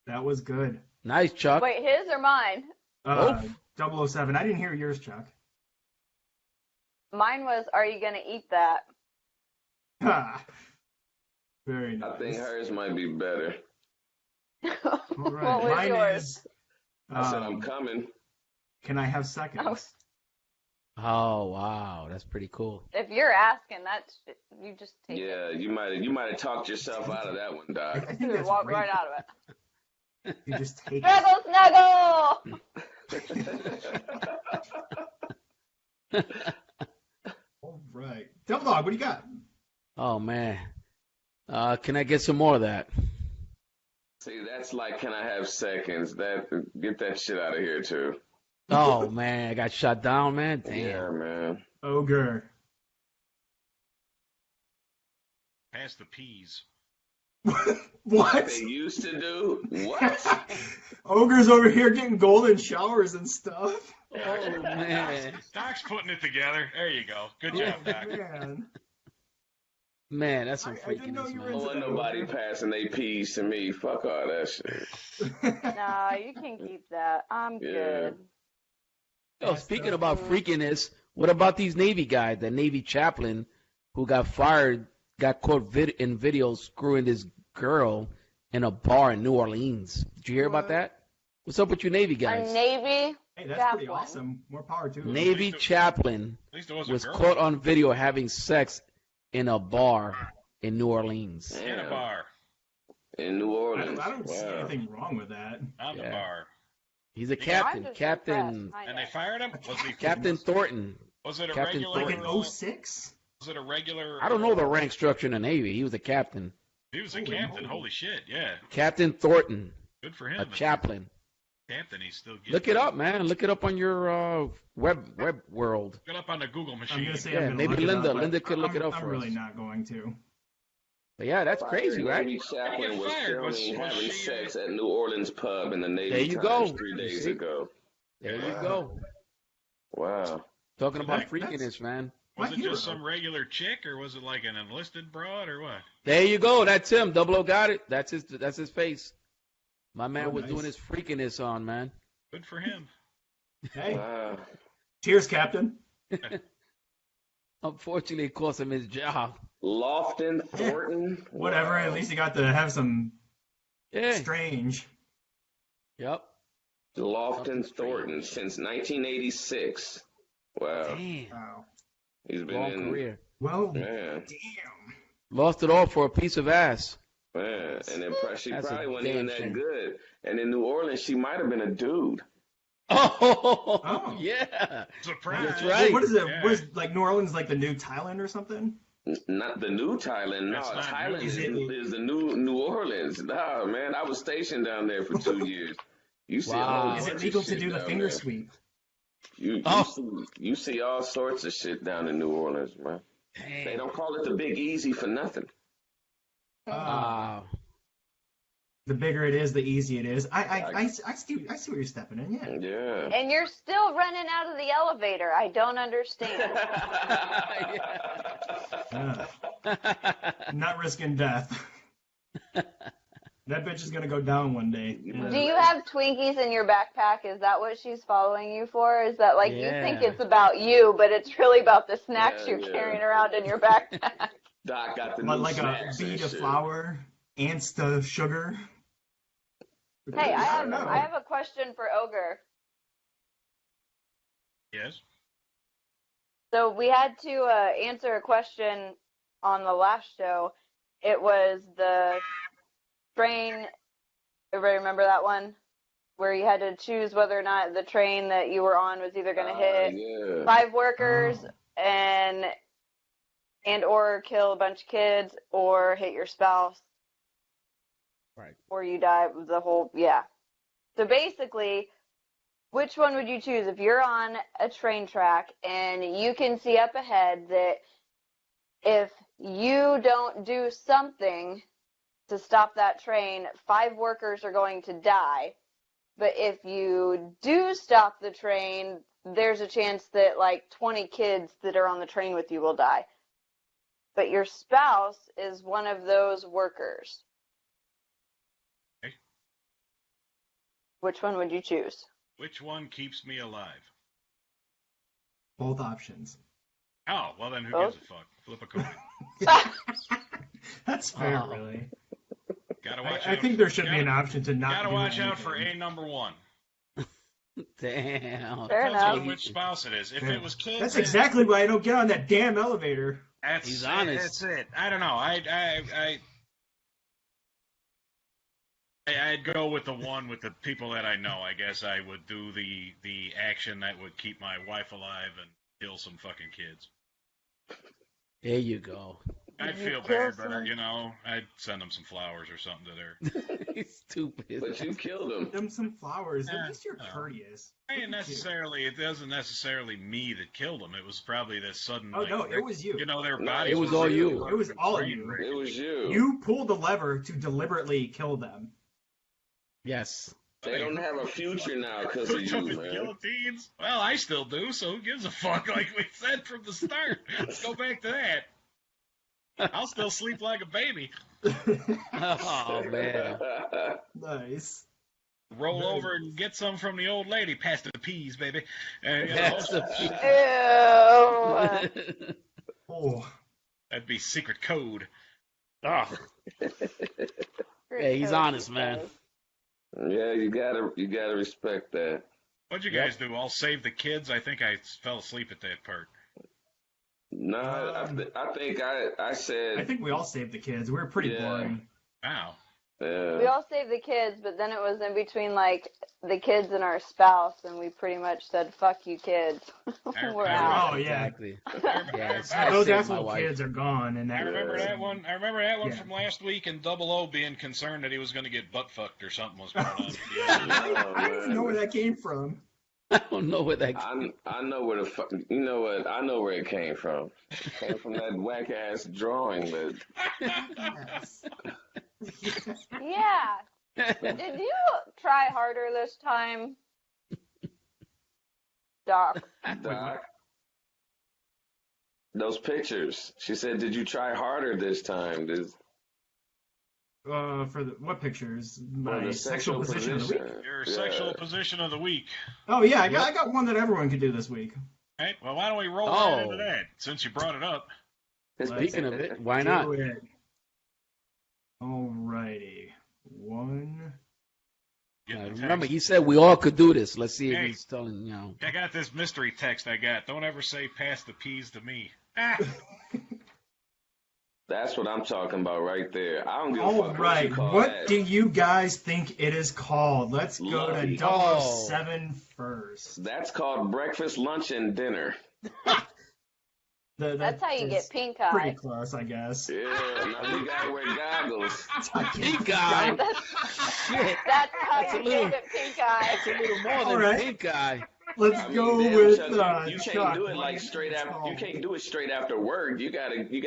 That was good. Nice, Chuck. Wait, his or mine? 007. I didn't hear yours, Chuck. Mine was, are you going to eat that? Ha. Very I think nice. hers might be better. All right. What was Mine yours? is. I said I'm coming. Can I have seconds? Oh, wow. That's pretty cool. If you're asking, that's you just take it. Yeah, you might have talked yourself out of that one, I Doc. think You that's walk rape. right out of it. You just take it. Snuggle, snuggle! All right. Devil Dog, what do you got? Oh, man. Can I get some more of that? See, that's like, can I have seconds? Get that shit out of here too. Oh, man. I got shot down, man. Damn. Yeah, man. Ogre. Pass the peas. What? They used to do what? Ogre's over here getting golden showers and stuff. Oh, man. Doc's putting it together. There you go. Good job, Doc. Man. Man, that's some I didn't know freakiness, you were There man. into wasn't nobody passing they peas to me. Fuck all that shit. Nah, you can keep that. I'm Yeah. good. Yo, speaking about freakiness, what about these Navy guys, the Navy chaplain who got fired, got caught in video screwing this girl in a bar in New Orleans? Did you hear about that? What's up with you Navy A guys? Navy Hey, that's pretty chaplain. awesome. More power to him. Navy chaplain At least it wasn't was girl. caught on video having sex in a bar in New Orleans. In a bar. In New I Orleans. don't see Wow. anything wrong with that. On the Yeah. bar. He's a I'm captain, just Captain, impressed. I And know. they fired him? Captain Thornton. Was it a Captain regular? Like Thornton. in 06? Was it a regular? I don't know the rank structure in the Navy. He was a captain. He was a Holy captain. moly. Holy shit! Yeah. Captain Thornton, Good for him. a chaplain. Captain, he's still getting. Look it up, man. Look it up on your web world. Look it up on the Google I'm machine. gonna say Yeah, I'm gonna maybe look it Linda- up, but Linda could look it up I'm for really us. not going to. But yeah, that's crazy, right? Navy chaplain was fired. Was filming she, having sex at New Orleans pub in the Navy There you Times go. 3 You days see? ago. There you go. Wow. Talking about That's- freakiness, man. Was My it just hero. some regular chick, or was it like an enlisted broad, or what? There you go. That's him. Double O got it. That's his face. My man Oh, was nice. doing his freakiness on, man. Good for him. Hey, Wow. cheers, Captain. Unfortunately, it cost him his job. Lofton Thornton. Whatever, Wow. at least you got to have some Yeah. strange. Yep. Lofton Thornton since 1986. Wow. Damn. Wow. He's been Long in. career. Well, Man. damn. Lost it all for a piece of ass. Man. And then she That's a probably wasn't damn even that shame. good. And in New Orleans, she might have been a dude. Oh, Oh. yeah. Surprise! That's right. What is it? Yeah. What is like New Orleans like the new Thailand or something? Not the new Thailand. No, That's not Thailand new. is the new Orleans. Nah, man, I was stationed down there for 2 years. You see Wow. all Is sorts it of legal to shit do the down finger there. sweep? You see all sorts of shit down in New Orleans, man. They Damn. don't call it the Big Easy for nothing. Wow. The bigger it is, the easier it is. I see what you're stepping in. Yeah. Yeah. And you're still running out of the elevator. I don't understand. Not risking death. That bitch is gonna go down one day. Yeah. Do you have Twinkies in your backpack? Is that what she's following you for? Is that like you think it's about you, but it's really about the snacks you're carrying around in your backpack? Doc got the new Like a bead of flour, ants to sugar. Hey, I have a question for Ogre. Yes. So we had to answer a question on the last show. It was the train. Everybody remember that one? Where you had to choose whether or not the train that you were on was either going to hit 5 workers and or kill a bunch of kids or hit your spouse. Right. Or you die with the whole, So basically, which one would you choose if you're on a train track and you can see up ahead that if you don't do something to stop that train, 5 workers are going to die. But if you do stop the train, there's a chance that like 20 kids that are on the train with you will die. But your spouse is one of those workers. Okay. Which one would you choose? Which one keeps me alive? Both options. Oh, well then who Both? gives a fuck? Flip a coin. That's fair, really. Gotta watch I out. think there should be an option to not Gotta do watch out for anything. A number 1. Damn. Fair Depends enough. on which spouse it is. If it was kids, That's exactly why I don't get on that damn elevator. He's honest. That's it. I don't know. I'd go with the one with the people that I know. I guess I would do the action that would keep my wife alive and kill some fucking kids. There you go. I'd You feel kill bad, but some- I'd send them some flowers or something to their. He's stupid. But you killed him. Them some flowers. At Yeah. least you're Oh. courteous. It wasn't necessarily me that killed them. It was probably this sudden. Oh, no, it was you. You know, their No, bodies. it was were all really you. fucking It was all brain you. wrecked. It was you. You pulled the lever to deliberately kill them. Yes. They don't have a future now because Who of took you, the man. guillotines? Well, I still do, so who gives a fuck? Like we said from the start. Let's go back to that. I'll still sleep like a baby. Oh man. Nice. Roll over and get some from the old lady. Pass the peas, baby. That's the Ew. Oh. That'd be secret code. oh. Hey, he's honest, man. Yeah, you gotta respect that. What'd you guys do? All save the kids? I think I fell asleep at that part. No, I think I said. I think we all saved the kids. We were pretty Yeah. boring. Wow. We all saved the kids, but then it was in between like the kids and our spouse, and we pretty much said, "Fuck you, kids." We're out. Oh, yeah. Exactly. I Yes. Those saved my actual wife. kids are gone. And that remember that one. I remember that one Yeah. from last week, and Double O being concerned that he was going to get butt fucked or something was going on. I don't even know where that came from. I don't know where that. I know where the fuck. You know what? I know where it came from. It came from that whack ass drawing, but Yes. Yeah. Did you try harder this time, Doc? Doc, those pictures. She said, "Did you try harder this time?" For what pictures? My the sexual position of the week. Your sexual position of the week. Oh yeah, I got one that everyone could do this week. Right? Well, why don't we roll Oh. right into that since you brought it up? Speaking of it, why not? Do it. Alrighty. One. Get the Remember, text. he said we all could do this. Let's see if Hey. he's telling, Check out this mystery text I got. Don't ever say pass the peas to me. Ah. That's what I'm talking about right there. I don't give a fuck All what right. you call What that. do you guys think it is called? Let's go Lucky. to 007 first. That's called breakfast, lunch, and dinner. That's how you get pink Pretty eye. close, I guess. Yeah, now you gotta wear goggles. pink eye. Shit. That's how That's a you little- get it pink eye. It's a little more than Alright. pink eye. Let's I mean, go damn, with Chuck, you Chuck. can't do it What like is straight it after. You called? can't do it straight after work. You gotta, you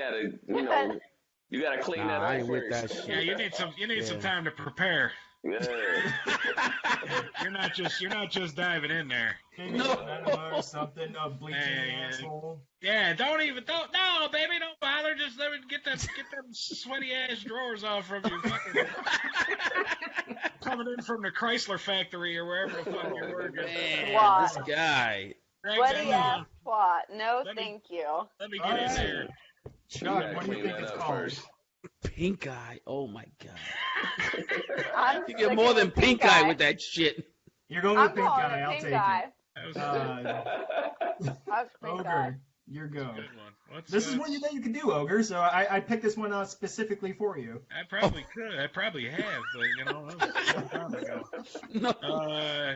know, You gotta clean Nah, that I up ain't with first. that shit. Yeah, you need some Yeah. time to prepare. Yeah. You're not just diving in there. Maybe No. some enema or something, bleaching the Yeah. asshole. Yeah, no, baby, don't bother. Just let me get them sweaty ass drawers off from you. Fucking coming in from the Chrysler factory or wherever the fuck you're working. Man, Why? this guy. Sweaty ass twat. No, Let me- thank you. Let me get in there. You Chuck, gotta what do you clean think that it's up called? first. Pink eye. Oh my god. I'm You get sticking more than with pink eye with that shit. You're going I'm with pink calling eye. it I'll pink take eye. That was it. That's pink eye. Ogre, your go. a good one. What's This is what you can do, Ogre. So I picked this one out specifically for you. I probably could. I probably have, but that was a long time ago. No.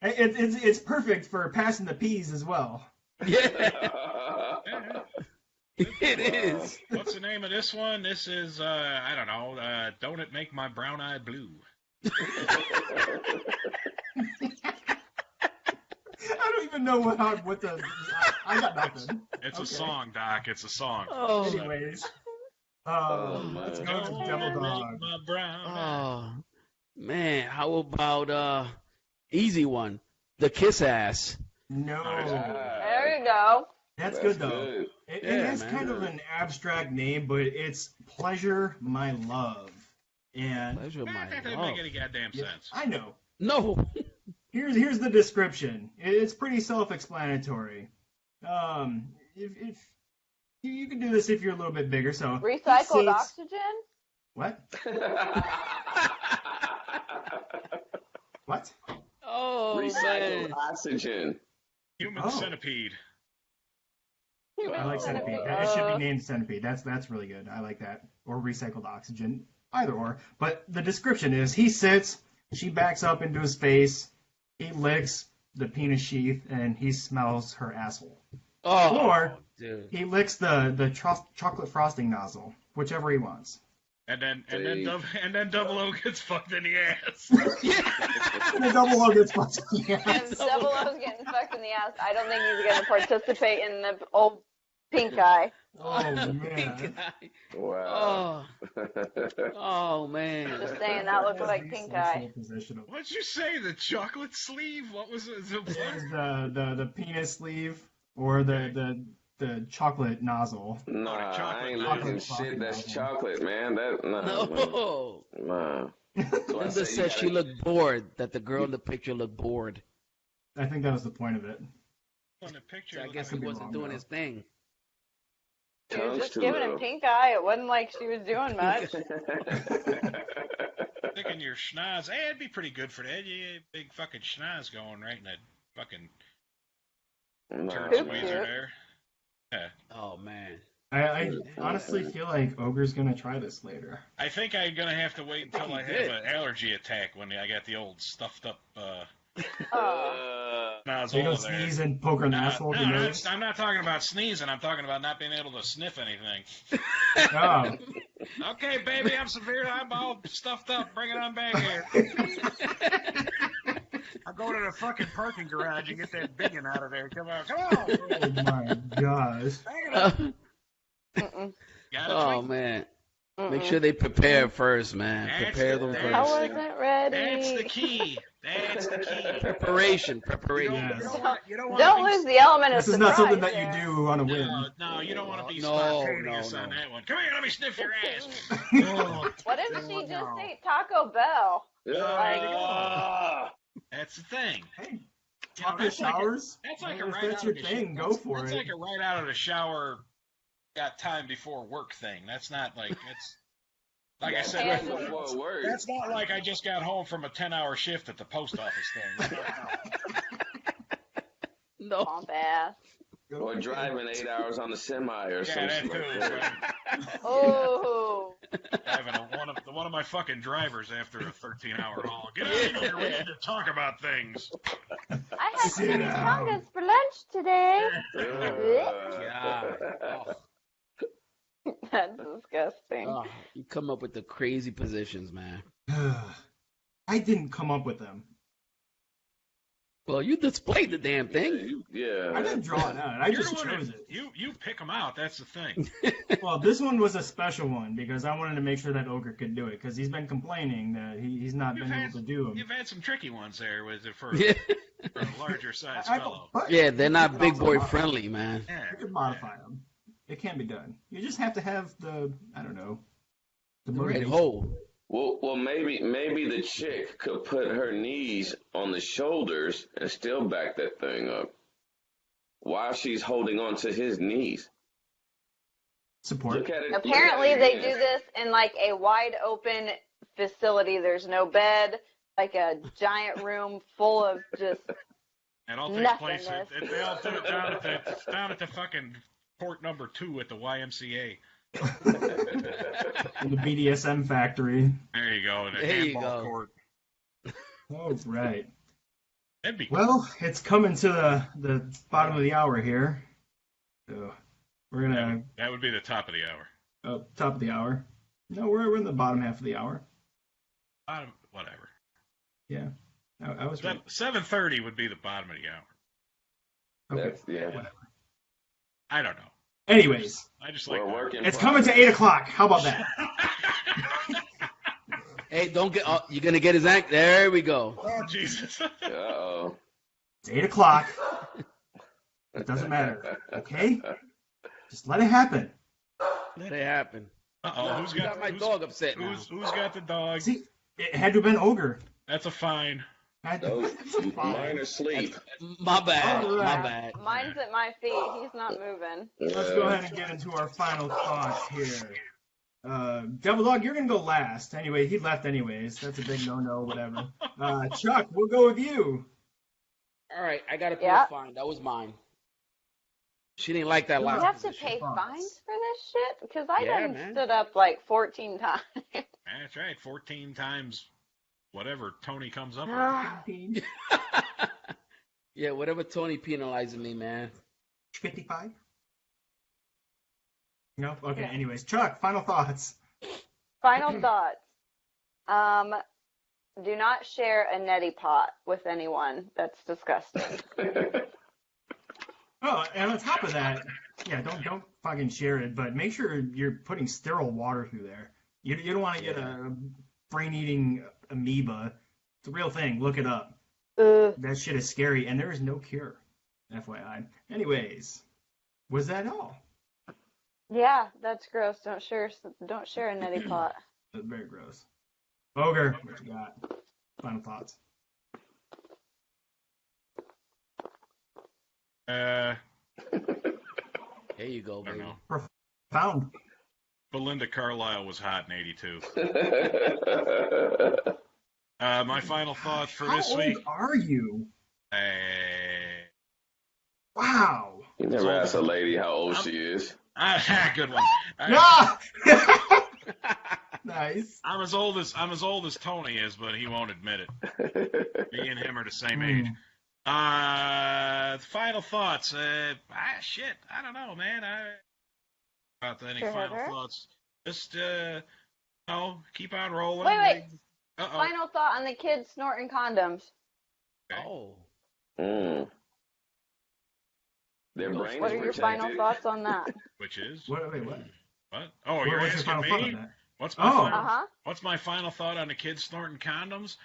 It's perfect for passing the peas as well. Yeah, Yeah. it is. What's the name of this one? This is I don't know. Don't it make my brown eye blue? I don't even know what the. I got nothing. It's Okay. a song, Doc. It's a song. Oh. Anyways, Oh, let's man. go to Don't Devil it make Dog. my brown eye. Oh man, how about easy one? The kiss ass. No, There you go. that's That's good though. good. It Yeah, has man. kind of an abstract name, but it's Pleasure My Love. And Pleasure of my That doesn't love. make any goddamn yeah, sense. I know. No. Here's the description. It's pretty self-explanatory. If you can do this if you're a little bit bigger. So he Recycled says- oxygen? What? What? Oh Recycled man. oxygen. Human Oh. centipede. I like centipede. It should be named centipede. That's really good. I like that. Or recycled oxygen. Either or. But the description is he sits, she backs up into his face, he licks the penis sheath, and he smells her asshole. Oh. Or Dude. he licks the chocolate frosting nozzle, whichever he wants. And then Hey. Double O gets fucked in the ass. And the double O gets fucked. Yeah. If Double O's getting fucked in the ass, I don't think he's going to participate in the old pink eye. Oh Pink man. eye. Wow. Oh man. Just saying, that looks like pink eye. Position of- What'd you say? The chocolate sleeve? What was it? It is the penis sleeve or the chocolate nozzle. Nah, chocolate I ain't nozzle. licking shit. That's chocolate, man. That nah, No. man. Nah. So I Linda say you said she gotta- looked bored. That the girl in the picture looked bored. I think that was the point of it. on the picture. So I looked guess he like- be wasn't wrong, doing though. his thing. She was Tongue's just too giving him little. pink eye. It wasn't like she was doing much. Sticking your schnoz. Hey, it'd be pretty good for that. Yeah, big fucking schnoz going right in that fucking Nah, turd Poop squeezer cute. there. Yeah. Oh man. I honestly feel like Ogre's gonna try this later. I think I'm gonna have to wait until I have did. an allergy attack when I got the old stuffed up Oh. nozzle So you don't over there. sneeze and poke her in the asshole with your nose? I'm not talking about sneezing. I'm talking about not being able to sniff anything. Oh. Okay, baby, I'm all stuffed up. Bring it on back here. I'll go to the fucking parking garage and get that biggin out of there. Come on. Oh my gosh. Mm-mm. Got it, Oh Twink? man. Mm-mm. Make sure they prepare first, man. That's Prepare the them thing. I first. wasn't ready. That's the key. That's the key. Preparation. Yes. Don't lose the element of This is surprise not something that there. you do on a whim. No, you don't want to be No, spontaneous no, on no. that one. Come here, let me sniff your ass. What if she just ate Taco Bell? Ah. That's the thing. Hey, You know, chocolate that's like a- showers? That's like If a right that's out your of the thing, sh- go for that's it. like a right out of the shower, got time before work thing. That's not like it's like I said. Yeah. Before work. That's not like I just got home from a 10-hour shift at the post office thing. No. Pump ass. Or driving 8 hours on the semi or Yeah, something that like too. that. Oh. Having one of my fucking drivers after a 13-hour haul. Get out of here. We need to talk about things. I had Sit down. chimichangas for lunch today. God. Oh, That's disgusting. oh, you come up with the crazy positions, man. I didn't come up with them. Well, you displayed the damn thing. Yeah. I didn't draw it out. I You're just the one chose that- it. You pick them out. That's the thing. Well, this one was a special one because I wanted to make sure that Ogre could do it because he's been complaining that he's not been able to do them. You've had some tricky ones there with it for, Yeah. for a larger size I- fellow. but Yeah, they're not you big can boy also friendly, man. Yeah. You can modify them. It can be done. You just have to have the, I don't know, the The right motivation. hole. Well, maybe the chick could put her knees on the shoulders and still back that thing up while she's holding on to his knees. Support. Look at it. Apparently, look at it they again. do this in like a wide open facility. There's no bed, like a giant room full of just. It all takes place. Nothingness. They all do it down at the fucking port number 2 at the YMCA. In the BDSM factory. There you go. The There you handball go. court. Oh, right. That'd be Well, it's coming to the bottom of the hour here. So we're gonna that would be the top of the hour. top of the hour. No, we're in the bottom half of the hour. Whatever. Yeah, I was right. 7:30 would be the bottom of the hour. Okay. That's, yeah. Whatever. I don't know. Anyways, I just like We're that. working. it's coming to 8 o'clock. How about that? Hey, don't get. Oh, you're gonna get his act. There we go. Oh Jesus. Uh-oh. It's 8 o'clock. It doesn't matter. Okay? Just let it happen. Let it happen. Uh-oh. Who's You got my dog upset now. Who's got the dog? See, it had to have been Ogre. That's a fine. Had to. Oh, That's a fine. mine are asleep. My bad. All My right. bad. Mine's at my feet. He's not moving. Let's go ahead and get into our final thoughts here. Devil Dog, you're gonna go last. Anyway, he left anyways. That's a big no-no, whatever. Chuck, we'll go with you. All right, I gotta pay Yeah. a fine. That was mine. She didn't like that You You last have to position. pay Thoughts? fines for this shit? Because I Yeah, done man. stood up like 14 times. That's right. 14 times whatever Tony comes up with. Yeah, whatever Tony penalizing me, man. 55? No? Okay, Yeah. anyways. Chuck, final thoughts. Final thoughts. Do not share a neti pot with anyone. That's disgusting. Oh, and on top of that, yeah, don't fucking share it, but make sure you're putting sterile water through there. You don't want to get a brain-eating amoeba. It's a real thing. Look it up. That shit is scary, and there is no cure. FYI. Anyways, was that all? Yeah, that's gross. Don't share a neti pot. That's very gross. Ogre, what you got? Final thoughts. There you go, I don't baby. know. Found. Belinda Carlisle was hot in '82. My final thoughts for How this old week. are you? Uh, Wow. You never ask a lady how old she is. good one. Ah! Nice. I'm as old as Tony is, but he won't admit it. Me and him are the same age. Final thoughts. Shit. I don't know, man. About any Sure, final Heather? thoughts? Just keep on rolling. Wait. Uh-oh. Final thought on the kids snorting condoms. Okay. Oh. Mm. Their brains What are your final protected. thoughts on that? Which is Wait, what? what? Oh, you're What's your asking final thought on me? that? What's my Oh. final? Uh-huh. What's my final thought on the kids snorting condoms?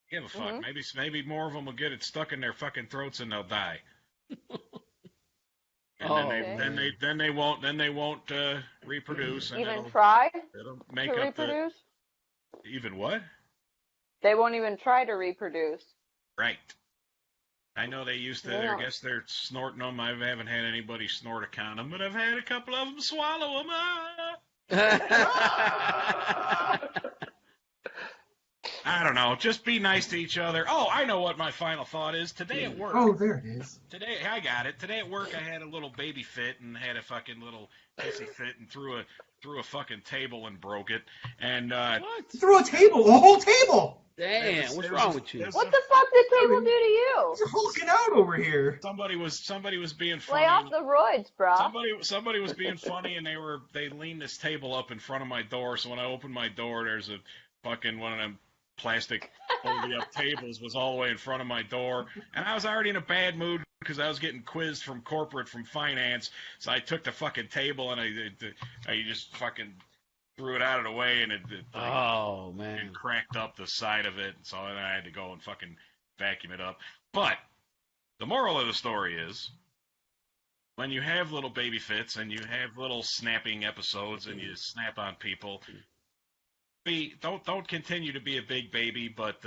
Give a fuck. Mhm. Maybe more of them will get it stuck in their fucking throats and they'll die. And Oh, then they won't reproduce. And Even try it'll to make up reproduce? even what? They won't even try to reproduce. Right. I know they used to. Yeah. I guess they're snorting them. I haven't had anybody snort a condom, but I've had a couple of them swallow them. I don't know. Just be nice to each other. Oh, I know what my final thought is. Today at work. Oh, there it is. Today, I got it. Today at work, I had a little baby fit and had a fucking little pissy fit and threw a fucking table and broke it. And What? Through a table, a whole table. Damn, what's wrong with you? What the fuck did table do to you? You're hulking out over here. somebody was being funny. Lay off the roids, bro. Somebody was being funny, and they leaned this table up in front of my door. So when I opened my door, there's a fucking one of them plastic holding up tables was all the way in front of my door, and I was already in a bad mood because I was getting quizzed from corporate, from finance. So I took the fucking table and I just fucking threw it out of the way, and it Oh man. it cracked up the side of it. So then I had to go and fucking vacuum it up. But the moral of the story is, when you have little baby fits and you have little snapping episodes and you snap on people, don't continue to be a big baby, but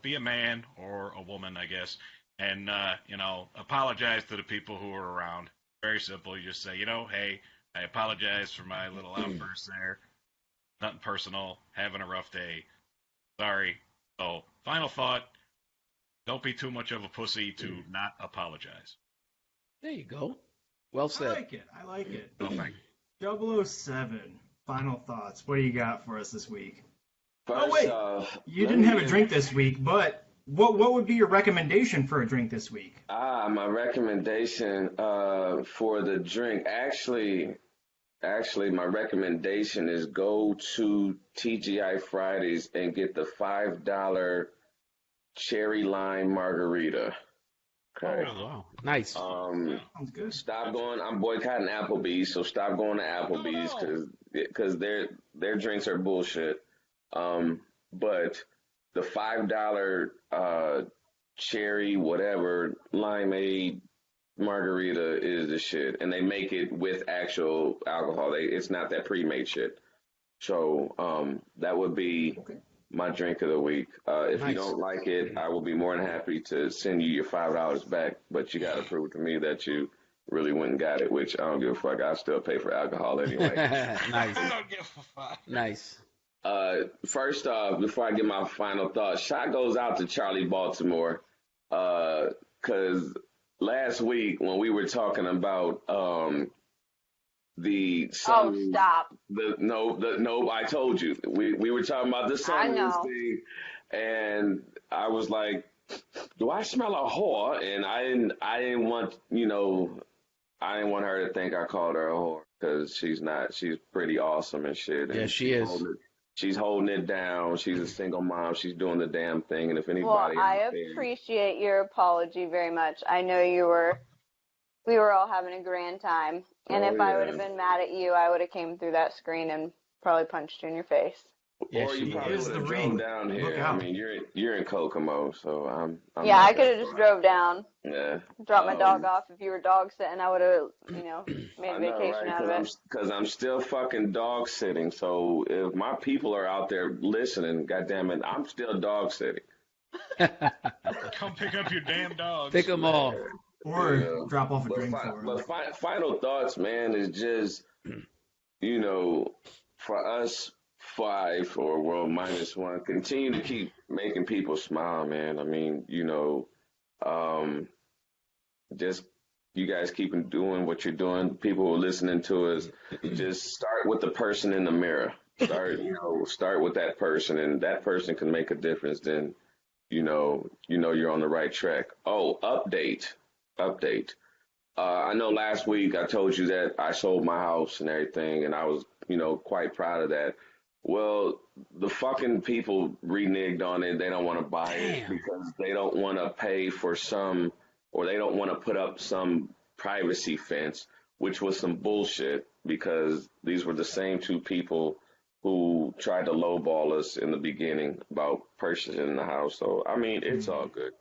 be a man or a woman, I guess, and apologize to the people who are around. Very simple. You just say, hey, I apologize for my little outburst there. Nothing personal. Having a rough day. Sorry. So, final thought: don't be too much of a pussy to not apologize. There you go. Well said. I like it. Oh, thank 007. Final thoughts. What do you got for us this week? First, wait. You didn't have a drink this week, but what would be your recommendation for a drink this week? My recommendation for the drink, actually, my recommendation is go to TGI Fridays and get the $5 cherry lime margarita. Okay. Oh, wow. Nice. Sounds good. Stop going. I'm boycotting Applebee's, so stop going to Applebee's because their drinks are bullshit. But the $5 cherry whatever limeade margarita is the shit, and they make it with actual alcohol. It's not that pre-made shit. So that would be my drink of the week. If Nice. you don't like it, I will be more than happy to send you your $5 back, but you got to prove to me that you really went and got it, which I don't give a fuck. I still pay for alcohol anyway. Nice. I don't give a fuck. Nice. First off, before I get my final thought, shot goes out to Charlie Baltimore, because last week when we were talking about the Oh, stop. No, I told you we were talking about the I know. sunroof thing, and I was like, do I smell a whore? And I didn't want her to think I called her a whore, because she's not. She's pretty awesome and shit. And Yeah, she is. She's holding it down. She's a single mom. She's doing the damn thing. And if Well, anybody I out there- appreciate your apology very much. I know we were all having a grand time. And Oh, if I yeah. would have been mad at you, I would have came through that screen and probably punched you in your face. Yeah, or you she probably is. would The have ring. drove down Look here. I out. mean, you're in Kokomo, so I'm Yeah, not I could have just drove down, Yeah. dropped my dog off. If you were dog sitting, I would have, made a I know, vacation right? out of it. Because I'm still fucking dog sitting. So if my people are out there listening, goddamn it, I'm still dog sitting. Come pick up your damn dogs. Pick them all. Or Yeah. drop off a But, drink for him. final thoughts, man, is just, for us five, or well, -1, continue to keep making people smile, man. I mean, just you guys keep doing what you're doing. People who are listening to us, just start with the person in the mirror. Start with that person, and that person can make a difference. Then, you're on the right track. Oh, update. I know last week I told you that I sold my house and everything, and I was, quite proud of that. Well, the fucking people reneged on it. They don't want to buy it because they don't want to pay for or they don't want to put up some privacy fence, which was some bullshit, because these were the same two people who tried to lowball us in the beginning about purchasing the house. So, I mean, it's all good.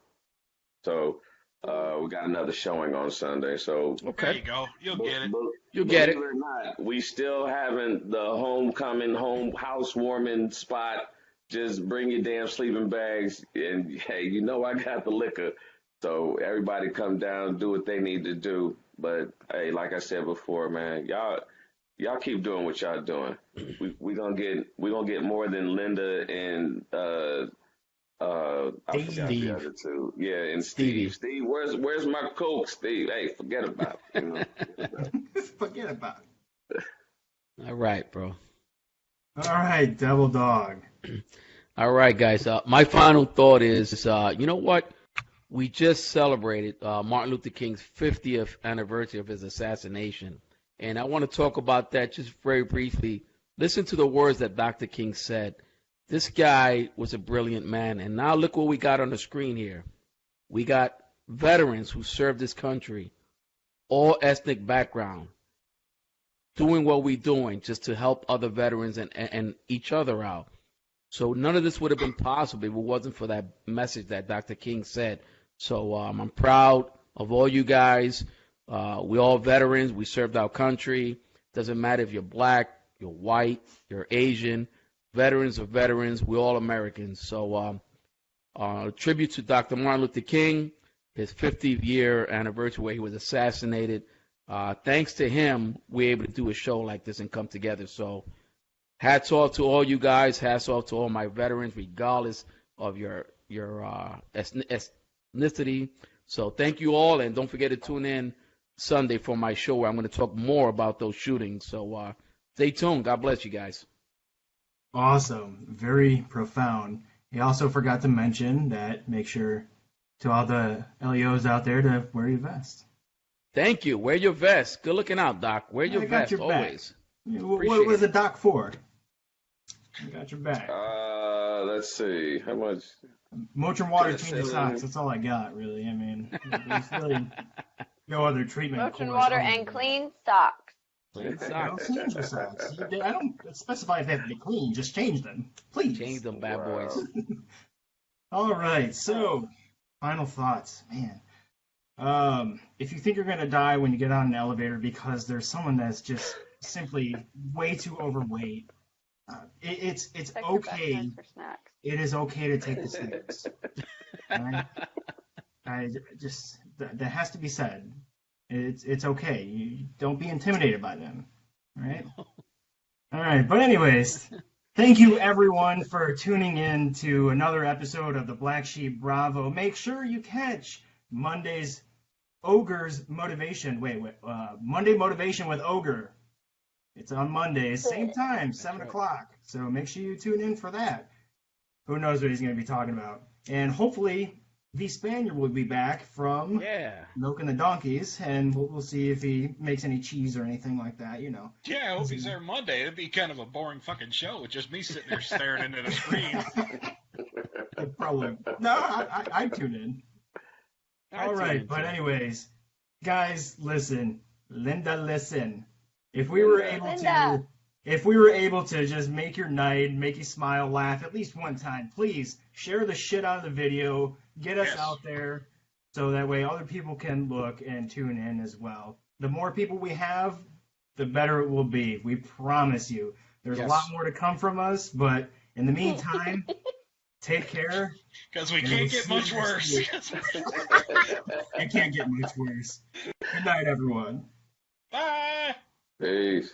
So, we got another showing on Sunday. So, There you go. You'll get it. You'll get it. Believe it or not, we still haven't the homecoming, housewarming spot. Just bring your damn sleeping bags, and hey, I got the liquor. So everybody come down, do what they need to do. But hey, like I said before, man, y'all keep doing what y'all doing. We gonna get more than Linda and I forgot Steve. the other two. Yeah, and Stevie. Steve, where's my Coke, Steve? Hey, forget about it. Forget about it. All right, bro. All right, Devil Dog. All right, guys. My final thought is, you know what? We just celebrated Martin Luther King's 50th anniversary of his assassination. And I want to talk about that just very briefly. Listen to the words that Dr. King said. This guy was a brilliant man. And now look what we got on the screen here. We got veterans who served this country, all ethnic background, doing what we're doing just to help other veterans and each other out. So none of this would have been possible if it wasn't for that message that Dr. King said. So I'm proud of all you guys. We're all veterans. We served our country. Doesn't matter if you're black, you're white, you're Asian. Veterans are veterans. We're all Americans. So tribute to Dr. Martin Luther King, his 50th year anniversary where he was assassinated. Thanks to him, we're able to do a show like this and come together. So hats off to all you guys. Hats off to all my veterans, regardless of your ethnicity. So thank you all, and don't forget to tune in Sunday for my show where I'm going to talk more about those shootings. So stay tuned. God bless you guys. Awesome. Very profound. He also forgot to mention that make sure to all the LEOs out there to wear your vest. Thank you. Wear your vest. Good looking out, Doc. Wear your vest always. What was the Doc for? I got your back. Let's see. How much? Motrin water, change your socks. That's all I got, really. I mean, there's really no other treatment. Motrin water and clean socks. Clean socks. Change your socks. I don't specify if they have to be clean. Just change them, please. Change them, bad boys. All right. So, final thoughts, man. If you think you're gonna die when you get on an elevator because there's someone that's just simply way too overweight, it's okay. It is okay to take the stairs. Right? That has to be said. It's okay. You don't be intimidated by them. All right. All right. But anyways, thank you everyone for tuning in to another episode of the Black Sheep Bravo. Make sure you catch Monday's Ogre's Motivation. Monday Motivation with Ogre. It's on Mondays, same time, 7 o'clock. So make sure you tune in for that. Who knows what he's going to be talking about. And hopefully the Spaniard will be back from milking the donkeys, and we'll see if he makes any cheese or anything like that, you know. Yeah, I hope he's there Monday. It'd be kind of a boring fucking show with just me sitting there staring into the screen. Probably. No, I'd tune in. All right, but anyways, guys, listen. Linda, listen. If we were able to just make your night, make you smile, laugh at least one time, please share the shit out of the video, get us out there, so that way other people can look and tune in as well. The more people we have, the better it will be. We promise you. There's a lot more to come from us, but in the meantime, take care. Because we can't get much worse. It can't get much worse. Good night, everyone. Bye. Peace.